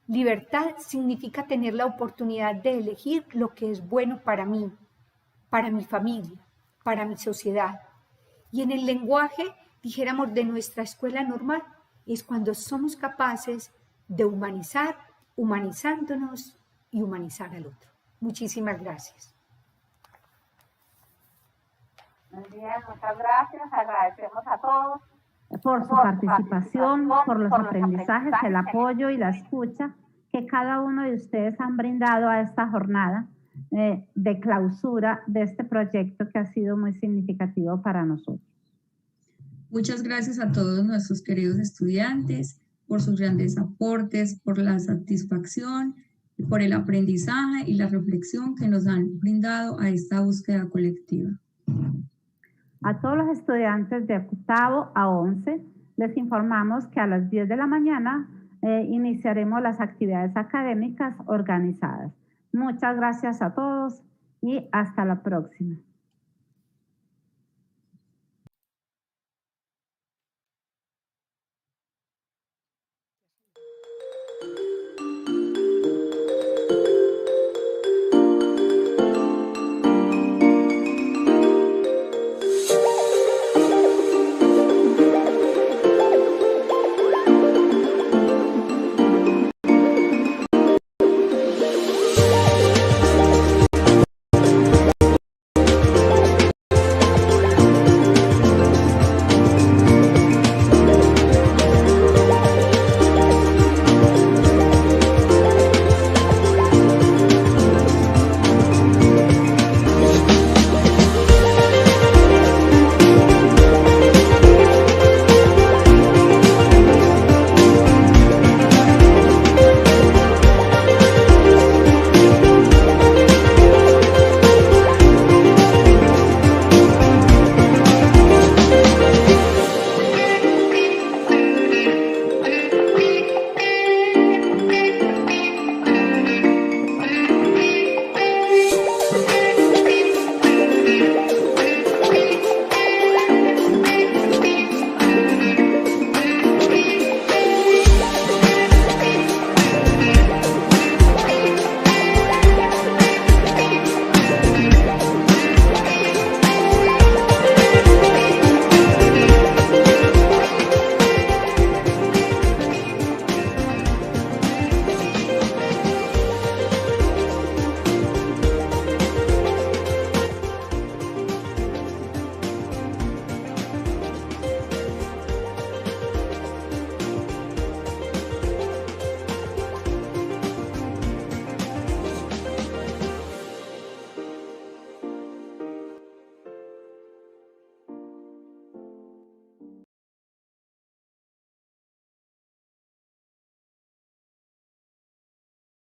Libertad significa tener la oportunidad de elegir lo que es bueno para mí, para mi familia, para mi sociedad. Y en el lenguaje, dijéramos, de nuestra escuela normal, es cuando somos capaces de humanizar, humanizándonos y humanizar al otro. Muchísimas gracias. Muy bien, muchas gracias. Agradecemos a todos por su participación, por los aprendizajes, el apoyo y la escucha que cada uno de ustedes han brindado a esta jornada de clausura de este proyecto que ha sido muy significativo para nosotros. Muchas gracias a todos nuestros queridos estudiantes por sus grandes aportes, por la satisfacción, por el aprendizaje y la reflexión que nos han brindado a esta búsqueda colectiva. A todos los estudiantes de octavo a 11 les informamos que a las 10 de la mañana iniciaremos las actividades académicas organizadas. Muchas gracias a todos y hasta la próxima.